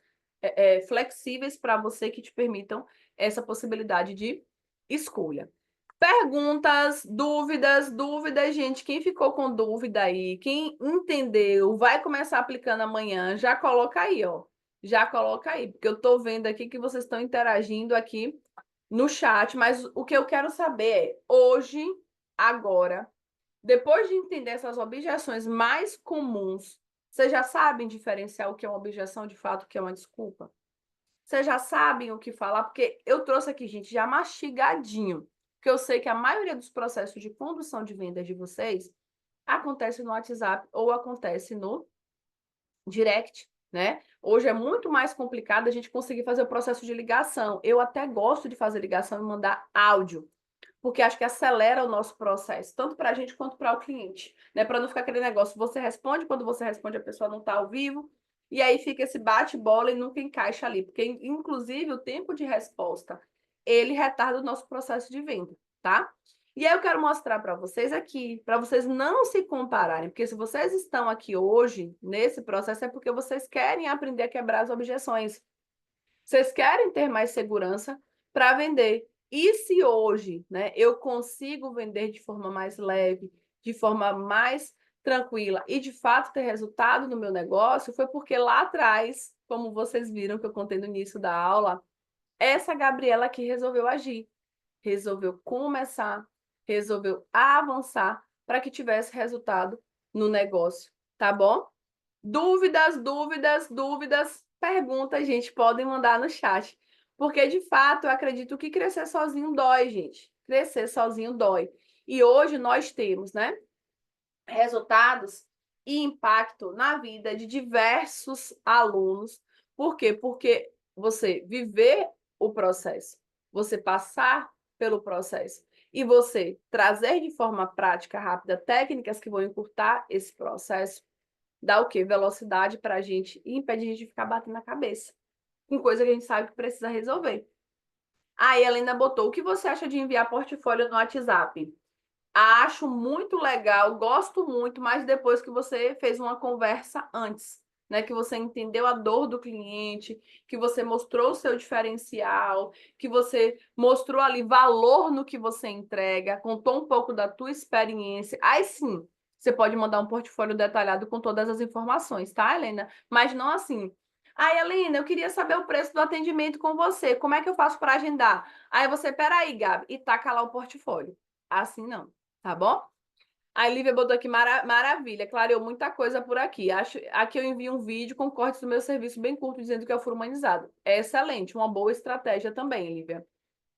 flexíveis para você que te permitam essa possibilidade de escolha. Perguntas, dúvidas, gente. Quem ficou com dúvida aí, quem entendeu, vai começar aplicando amanhã, já coloca aí, ó. Já coloca aí, porque eu tô vendo aqui que vocês estão interagindo aqui no chat, mas o que eu quero saber é, hoje, agora, depois de entender essas objeções mais comuns, vocês já sabem diferenciar o que é uma objeção de fato, o que é uma desculpa? Vocês já sabem o que falar? Porque eu trouxe aqui, gente, já mastigadinho. Porque eu sei que a maioria dos processos de condução de vendas de vocês acontece no WhatsApp ou acontece no direct, né? Hoje é muito mais complicado a gente conseguir fazer o processo de ligação. Eu até gosto de fazer ligação e mandar áudio, porque acho que acelera o nosso processo, tanto para a gente quanto para o cliente, né? Para não ficar aquele negócio, você responde, quando você responde, a pessoa não está ao vivo, e aí fica esse bate-bola e nunca encaixa ali, porque, inclusive, o tempo de resposta, ele retarda o nosso processo de venda, tá? E aí eu quero mostrar para vocês aqui, para vocês não se compararem, porque se vocês estão aqui hoje, nesse processo, é porque vocês querem aprender a quebrar as objeções. Vocês querem ter mais segurança para vender. E se hoje, né, eu consigo vender de forma mais leve, de forma mais tranquila e de fato ter resultado no meu negócio, foi porque lá atrás, como vocês viram que eu contei no início da aula, essa Gabriela aqui resolveu agir, resolveu começar, resolveu avançar para que tivesse resultado no negócio, tá bom? Dúvidas, perguntas, gente, podem mandar no chat. Porque, de fato, eu acredito que crescer sozinho dói, gente. Crescer sozinho dói. E hoje nós temos, né, resultados e impacto na vida de diversos alunos. Por quê? Porque você viver o processo, você passar pelo processo e você trazer de forma prática, rápida, técnicas que vão encurtar esse processo, dá o quê? Velocidade para a gente e impede a gente de ficar batendo na cabeça com coisa que a gente sabe que precisa resolver. Aí a Helena botou, o que você acha de enviar portfólio no WhatsApp? Acho muito legal, gosto muito, mas depois que você fez uma conversa antes, né? Que você entendeu a dor do cliente, que você mostrou o seu diferencial, que você mostrou ali valor no que você entrega, contou um pouco da tua experiência. Aí sim, você pode mandar um portfólio detalhado com todas as informações, tá, Helena? Mas não assim. Ai, Helena, eu queria saber o preço do atendimento com você. Como é que eu faço para agendar? Aí você, peraí, Gabi, e taca lá o portfólio. Assim não, tá bom? A Lívia botou aqui, maravilha, clareou muita coisa por aqui. Aqui eu envio um vídeo com cortes do meu serviço bem curto, dizendo que é o furo humanizado. É excelente, uma boa estratégia também, Lívia.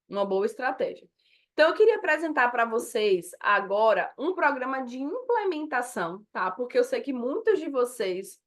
Uma boa estratégia. Então, eu queria apresentar para vocês agora um programa de implementação, tá? Porque eu sei que muitos de vocês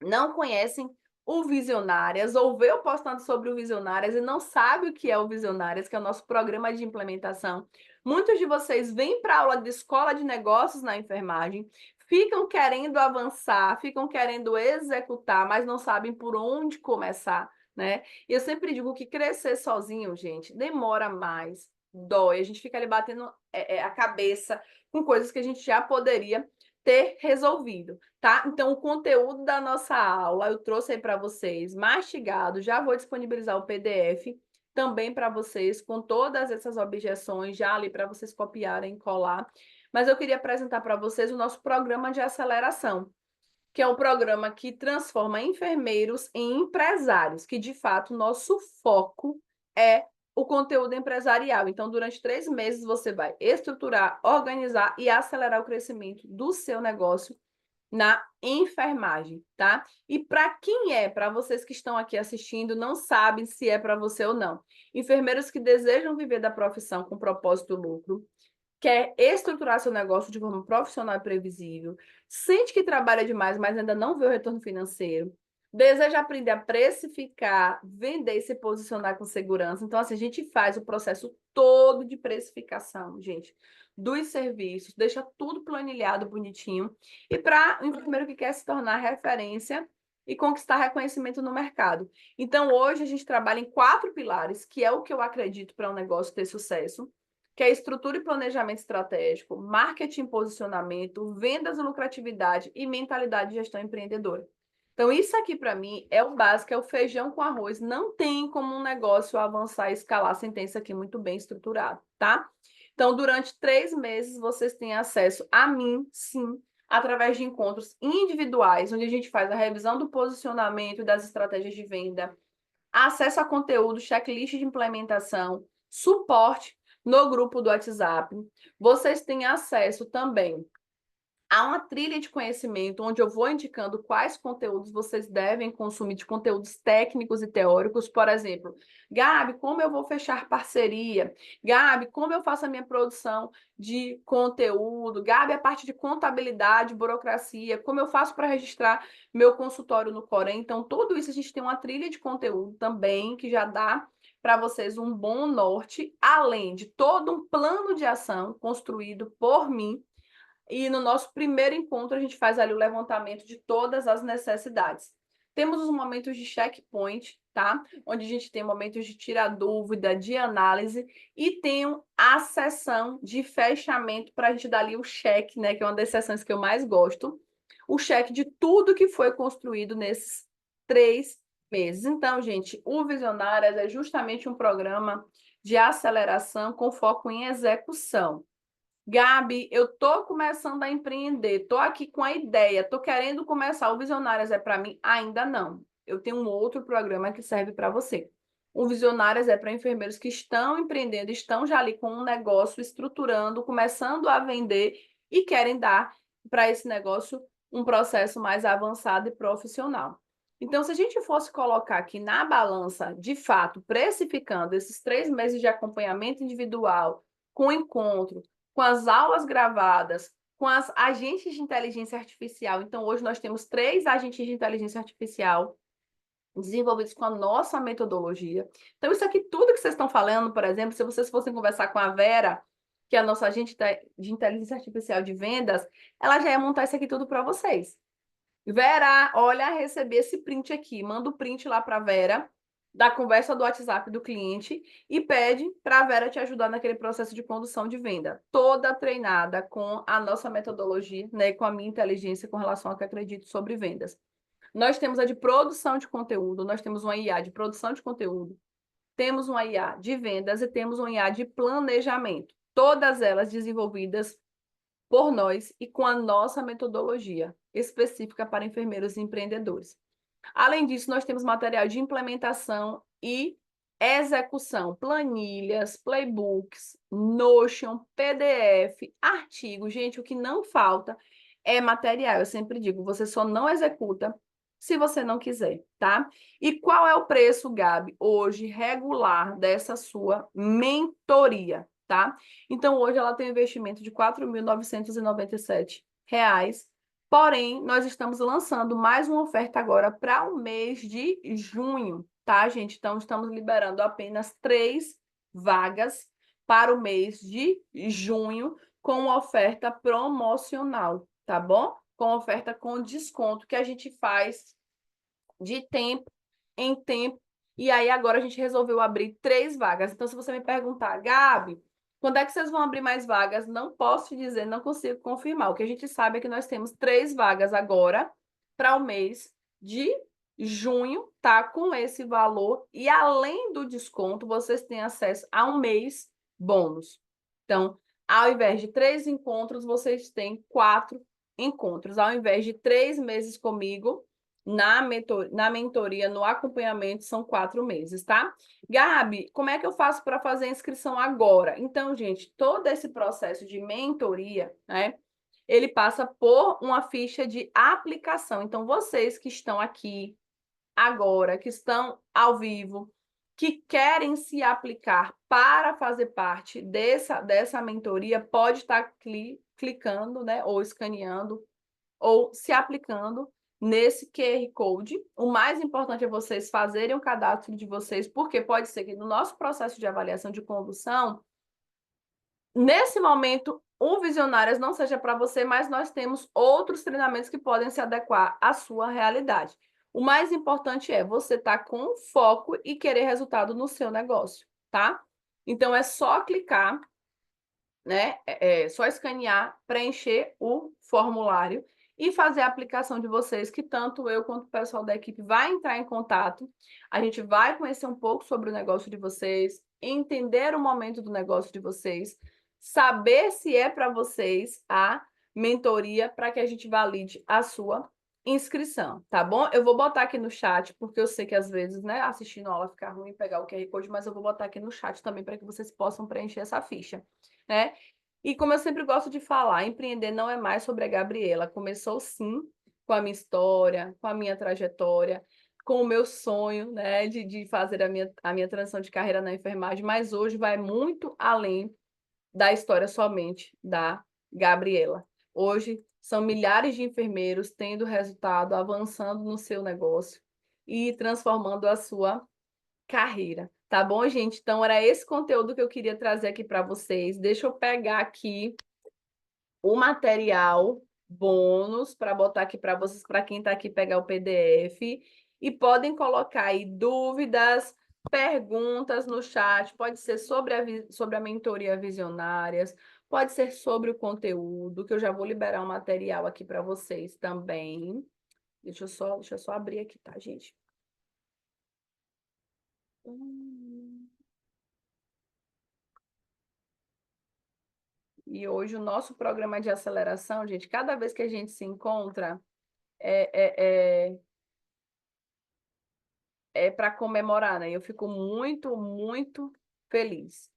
não conhecem o Visionárias, ou veio postando sobre o Visionárias e não sabe o que é o Visionárias, que é o nosso programa de implementação. Muitos de vocês vêm para a aula de escola de negócios na enfermagem, ficam querendo avançar, ficam querendo executar, mas não sabem por onde começar, né? E eu sempre digo que crescer sozinho, gente, demora mais, dói. A gente fica ali batendo a cabeça com coisas que a gente já poderia ter resolvido, tá? Então, o conteúdo da nossa aula eu trouxe aí para vocês mastigado, já vou disponibilizar o PDF também para vocês, com todas essas objeções, já ali para vocês copiarem e colar. Mas eu queria apresentar para vocês o nosso programa de aceleração, que é um programa que transforma enfermeiros em empresários, que de fato nosso foco é o conteúdo empresarial. Então, durante 3 meses, você vai estruturar, organizar e acelerar o crescimento do seu negócio na enfermagem, tá? E para quem é? Para vocês que estão aqui assistindo, não sabem se é para você ou não. Enfermeiros que desejam viver da profissão com propósito e lucro, quer estruturar seu negócio de forma profissional e previsível, sente que trabalha demais, mas ainda não vê o retorno financeiro. Deseja aprender a precificar, vender e se posicionar com segurança. Então, assim, a gente faz o processo todo de precificação, gente, dos serviços, deixa tudo planilhado, bonitinho. E para o enfermeiro que quer se tornar referência e conquistar reconhecimento no mercado. Então, hoje a gente trabalha em 4 pilares, que é o que eu acredito para um negócio ter sucesso, que é estrutura e planejamento estratégico, marketing e posicionamento, vendas e lucratividade e mentalidade de gestão empreendedora. Então, isso aqui para mim é o básico, é o feijão com arroz. Não tem como um negócio avançar e escalar sem ter isso aqui muito bem estruturado, tá? Então, durante 3 meses, vocês têm acesso a mim, sim, através de encontros individuais, onde a gente faz a revisão do posicionamento e das estratégias de venda, acesso a conteúdo, checklist de implementação, suporte no grupo do WhatsApp. Vocês têm acesso também há uma trilha de conhecimento onde eu vou indicando quais conteúdos vocês devem consumir, de conteúdos técnicos e teóricos. Por exemplo, Gabi, como eu vou fechar parceria? Gabi, como eu faço a minha produção de conteúdo? Gabi, a parte de contabilidade, burocracia, como eu faço para registrar meu consultório no Corém? Então, tudo isso a gente tem uma trilha de conteúdo também que já dá para vocês um bom norte, além de todo um plano de ação construído por mim. E no nosso primeiro encontro, a gente faz ali o levantamento de todas as necessidades. Temos os momentos de checkpoint, tá? Onde a gente tem momentos de tirar dúvida, de análise, e tem a sessão de fechamento para a gente dar ali o check, né? Que é uma das sessões que eu mais gosto. O check de tudo que foi construído nesses 3 meses. Então, gente, o Visionárias é justamente um programa de aceleração com foco em execução. Gabi, eu tô começando a empreender, tô aqui com a ideia, tô querendo começar. O Visionárias é para mim? Ainda não. Eu tenho um outro programa que serve para você. O Visionárias é para enfermeiros que estão empreendendo, estão já ali com um negócio estruturando, começando a vender e querem dar para esse negócio um processo mais avançado e profissional. Então, se a gente fosse colocar aqui na balança, de fato, precificando esses 3 meses de acompanhamento individual, com encontro, com as aulas gravadas, com as agentes de inteligência artificial. Então, hoje nós temos 3 agentes de inteligência artificial desenvolvidos com a nossa metodologia. Então, isso aqui, tudo que vocês estão falando, por exemplo, se vocês fossem conversar com a Vera, que é a nossa agente de inteligência artificial de vendas, ela já ia montar isso aqui tudo para vocês. Vera, olha, recebi esse print aqui. Manda o print lá para a Vera, da conversa do WhatsApp do cliente, e pede para a Vera te ajudar naquele processo de condução de venda. Toda treinada com a nossa metodologia, né, com a minha inteligência com relação ao que acredito sobre vendas. Nós temos a de produção de conteúdo, nós temos uma IA de produção de conteúdo, temos uma IA de vendas e temos uma IA de planejamento. Todas elas desenvolvidas por nós e com a nossa metodologia específica para enfermeiros e empreendedores. Além disso, nós temos material de implementação e execução, planilhas, playbooks, Notion, PDF, artigos. Gente, o que não falta é material. Eu sempre digo, você só não executa se você não quiser, tá? E qual é o preço, Gabi, hoje regular dessa sua mentoria, tá? Então, hoje ela tem um investimento de R$ 4.997. Porém, nós estamos lançando mais uma oferta agora para o mês de junho, tá, gente? Então, estamos liberando apenas 3 vagas para o mês de junho com oferta promocional, tá bom? Com oferta com desconto que a gente faz de tempo em tempo. E aí, agora a gente resolveu abrir 3 vagas. Então, se você me perguntar, Gabi, quando é que vocês vão abrir mais vagas? Não posso te dizer, não consigo confirmar. O que a gente sabe é que nós temos 3 vagas agora para o mês de junho, tá? Com esse valor. E além do desconto, vocês têm acesso a um mês bônus. Então, ao invés de 3 encontros, vocês têm 4 encontros. Ao invés de 3 meses comigo, na mentoria, no acompanhamento, são 4 meses, tá? Gabi, como é que eu faço para fazer a inscrição agora? Então, gente, todo esse processo de mentoria, né? Ele passa por uma ficha de aplicação. Então, vocês que estão aqui agora, que estão ao vivo, que querem se aplicar para fazer parte dessa mentoria, pode estar clicando, né? Ou escaneando, ou se aplicando nesse QR Code. O mais importante é vocês fazerem o cadastro de vocês, porque pode ser que no nosso processo de avaliação de condução, nesse momento, o Visionárias não seja para você, mas nós temos outros treinamentos que podem se adequar à sua realidade. O mais importante é você estar com foco e querer resultado no seu negócio, tá? Então, é só clicar, né? É só escanear, preencher o formulário e fazer a aplicação de vocês, que tanto eu quanto o pessoal da equipe vai entrar em contato. A gente vai conhecer um pouco sobre o negócio de vocês, entender o momento do negócio de vocês, saber se é para vocês a mentoria para que a gente valide a sua inscrição, tá bom? Eu vou botar aqui no chat, porque eu sei que às vezes, né, assistindo a aula fica ruim pegar o QR Code, mas eu vou botar aqui no chat também para que vocês possam preencher essa ficha, né? E como eu sempre gosto de falar, empreender não é mais sobre a Gabriela. Começou sim com a minha história, com a minha trajetória, com o meu sonho, né, de fazer a minha transição de carreira na enfermagem, mas hoje vai muito além da história somente da Gabriela. Hoje são milhares de enfermeiros tendo resultado, avançando no seu negócio e transformando a sua carreira. Tá bom, gente? Então, era esse conteúdo que eu queria trazer aqui para vocês. Deixa eu pegar aqui o material bônus para botar aqui para vocês, para quem está aqui pegar o PDF. E podem colocar aí dúvidas, perguntas no chat. Pode ser sobre a mentoria Visionárias, pode ser sobre o conteúdo, que eu já vou liberar o material aqui para vocês também. Deixa eu só abrir aqui, tá, gente? E hoje o nosso programa de aceleração, gente, cada vez que a gente se encontra, é, é, é para comemorar, né? Eu fico muito, muito feliz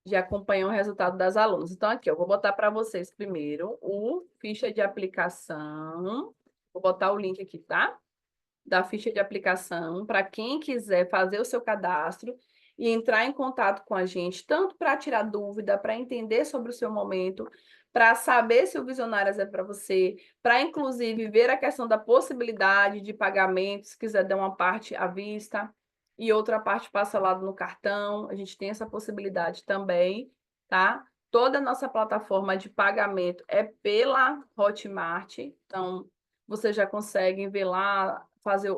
de acompanhar o resultado das alunas. Então, aqui, eu vou botar para vocês primeiro o ficha de aplicação. Vou botar o link aqui, tá? Da ficha de aplicação para quem quiser fazer o seu cadastro e entrar em contato com a gente, tanto para tirar dúvida, para entender sobre o seu momento, para saber se o Visionárias é para você, para inclusive ver a questão da possibilidade de pagamento, se quiser dar uma parte à vista e outra parte parcelada no cartão, a gente tem essa possibilidade também, tá? Toda a nossa plataforma de pagamento é pela Hotmart, então vocês já conseguem ver lá, fazer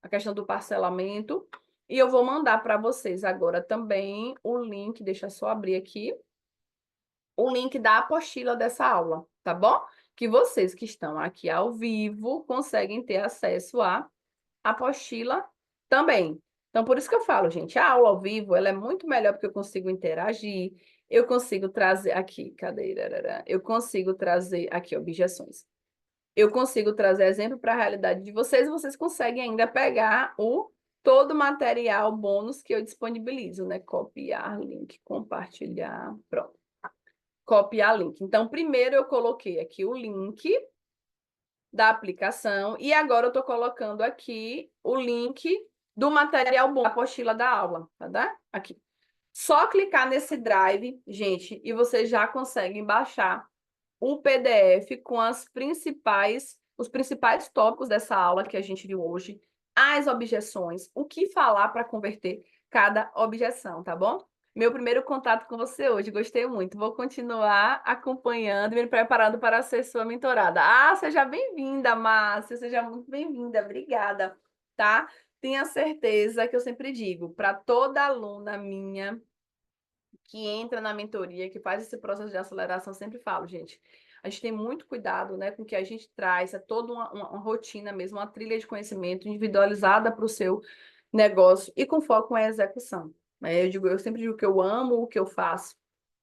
a questão do parcelamento. E eu vou mandar para vocês agora também o link, deixa eu só abrir aqui, o link da apostila dessa aula, tá bom? Que vocês que estão aqui ao vivo conseguem ter acesso à apostila também. Então, por isso que eu falo, gente, a aula ao vivo, ela é muito melhor porque eu consigo interagir, eu consigo trazer aqui, cadê? Eu consigo trazer aqui objeções. Eu consigo trazer exemplo para a realidade de vocês, vocês conseguem ainda pegar todo o material bônus que eu disponibilizo, né? Copiar link, compartilhar, pronto. Copiar link. Então, primeiro eu coloquei aqui o link da aplicação e agora eu estou colocando aqui o link do material bônus, da apostila da aula, tá? Aqui. Só clicar nesse drive, gente, e vocês já conseguem baixar o PDF com os principais tópicos dessa aula que a gente viu hoje, as objeções, o que falar para converter cada objeção, tá bom? Meu primeiro contato com você hoje, gostei muito. Vou continuar acompanhando e me preparando para ser sua mentorada. Ah, seja bem-vinda, Márcia, seja muito bem-vinda, obrigada, tá? Tenha certeza que eu sempre digo, para toda aluna minha que entra na mentoria, que faz esse processo de aceleração, eu sempre falo, gente, a gente tem muito cuidado, né, com o que a gente traz, é toda uma rotina mesmo, uma trilha de conhecimento individualizada para o seu negócio e com foco na execução. Eu sempre digo que eu amo o que eu faço,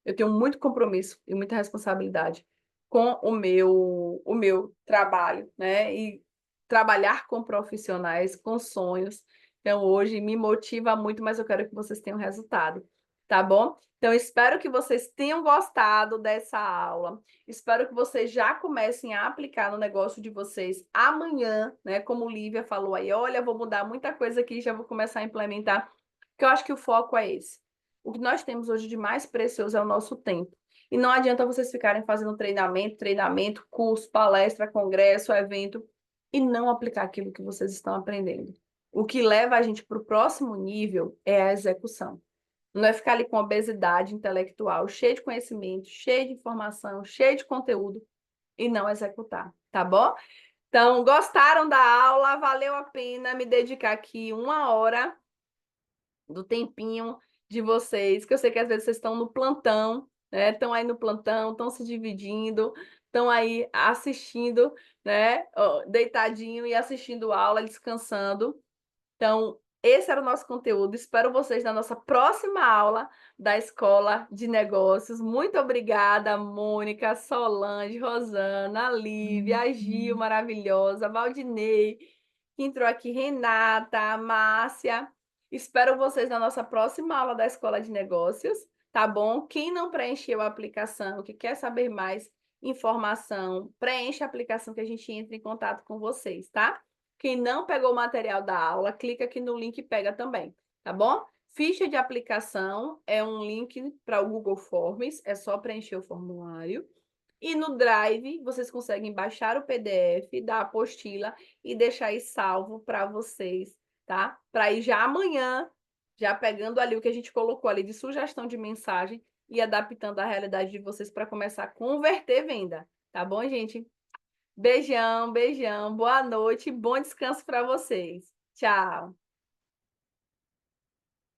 eu tenho muito compromisso e muita responsabilidade com o meu trabalho, né, e trabalhar com profissionais, com sonhos. Então, hoje me motiva muito, mas eu quero que vocês tenham resultado, tá bom? Então, espero que vocês tenham gostado dessa aula. Espero que vocês já comecem a aplicar no negócio de vocês amanhã, né? Como Lívia falou aí, olha, vou mudar muita coisa aqui, já vou começar a implementar, porque eu acho que o foco é esse. O que nós temos hoje de mais precioso é o nosso tempo. E não adianta vocês ficarem fazendo treinamento, curso, palestra, congresso, evento, e não aplicar aquilo que vocês estão aprendendo. O que leva a gente para o próximo nível é a execução. Não é ficar ali com obesidade intelectual, cheio de conhecimento, cheio de informação, cheio de conteúdo e não executar, tá bom? Então, gostaram da aula? Valeu a pena me dedicar aqui 1 hora do tempinho de vocês, que eu sei que às vezes vocês estão no plantão, né? Estão aí no plantão, estão se dividindo, estão aí assistindo, né? Ó, deitadinho e assistindo aula, descansando. Então, esse era o nosso conteúdo. Espero vocês na nossa próxima aula da Escola de Negócios. Muito obrigada, Mônica, Solange, Rosana, Lívia, Gil, maravilhosa, Valdinei, que entrou aqui, Renata, Márcia. Espero vocês na nossa próxima aula da Escola de Negócios, tá bom? Quem não preencheu a aplicação, que quer saber mais informação, preencha a aplicação que a gente entra em contato com vocês, tá? Quem não pegou o material da aula, clica aqui no link e pega também, tá bom? Ficha de aplicação é um link para o Google Forms, é só preencher o formulário. E no Drive, vocês conseguem baixar o PDF da apostila e deixar aí salvo para vocês, tá? Para ir já amanhã, já pegando ali o que a gente colocou ali de sugestão de mensagem e adaptando a realidade de vocês para começar a converter venda, tá bom, gente? Beijão, beijão, boa noite, bom descanso para vocês. Tchau.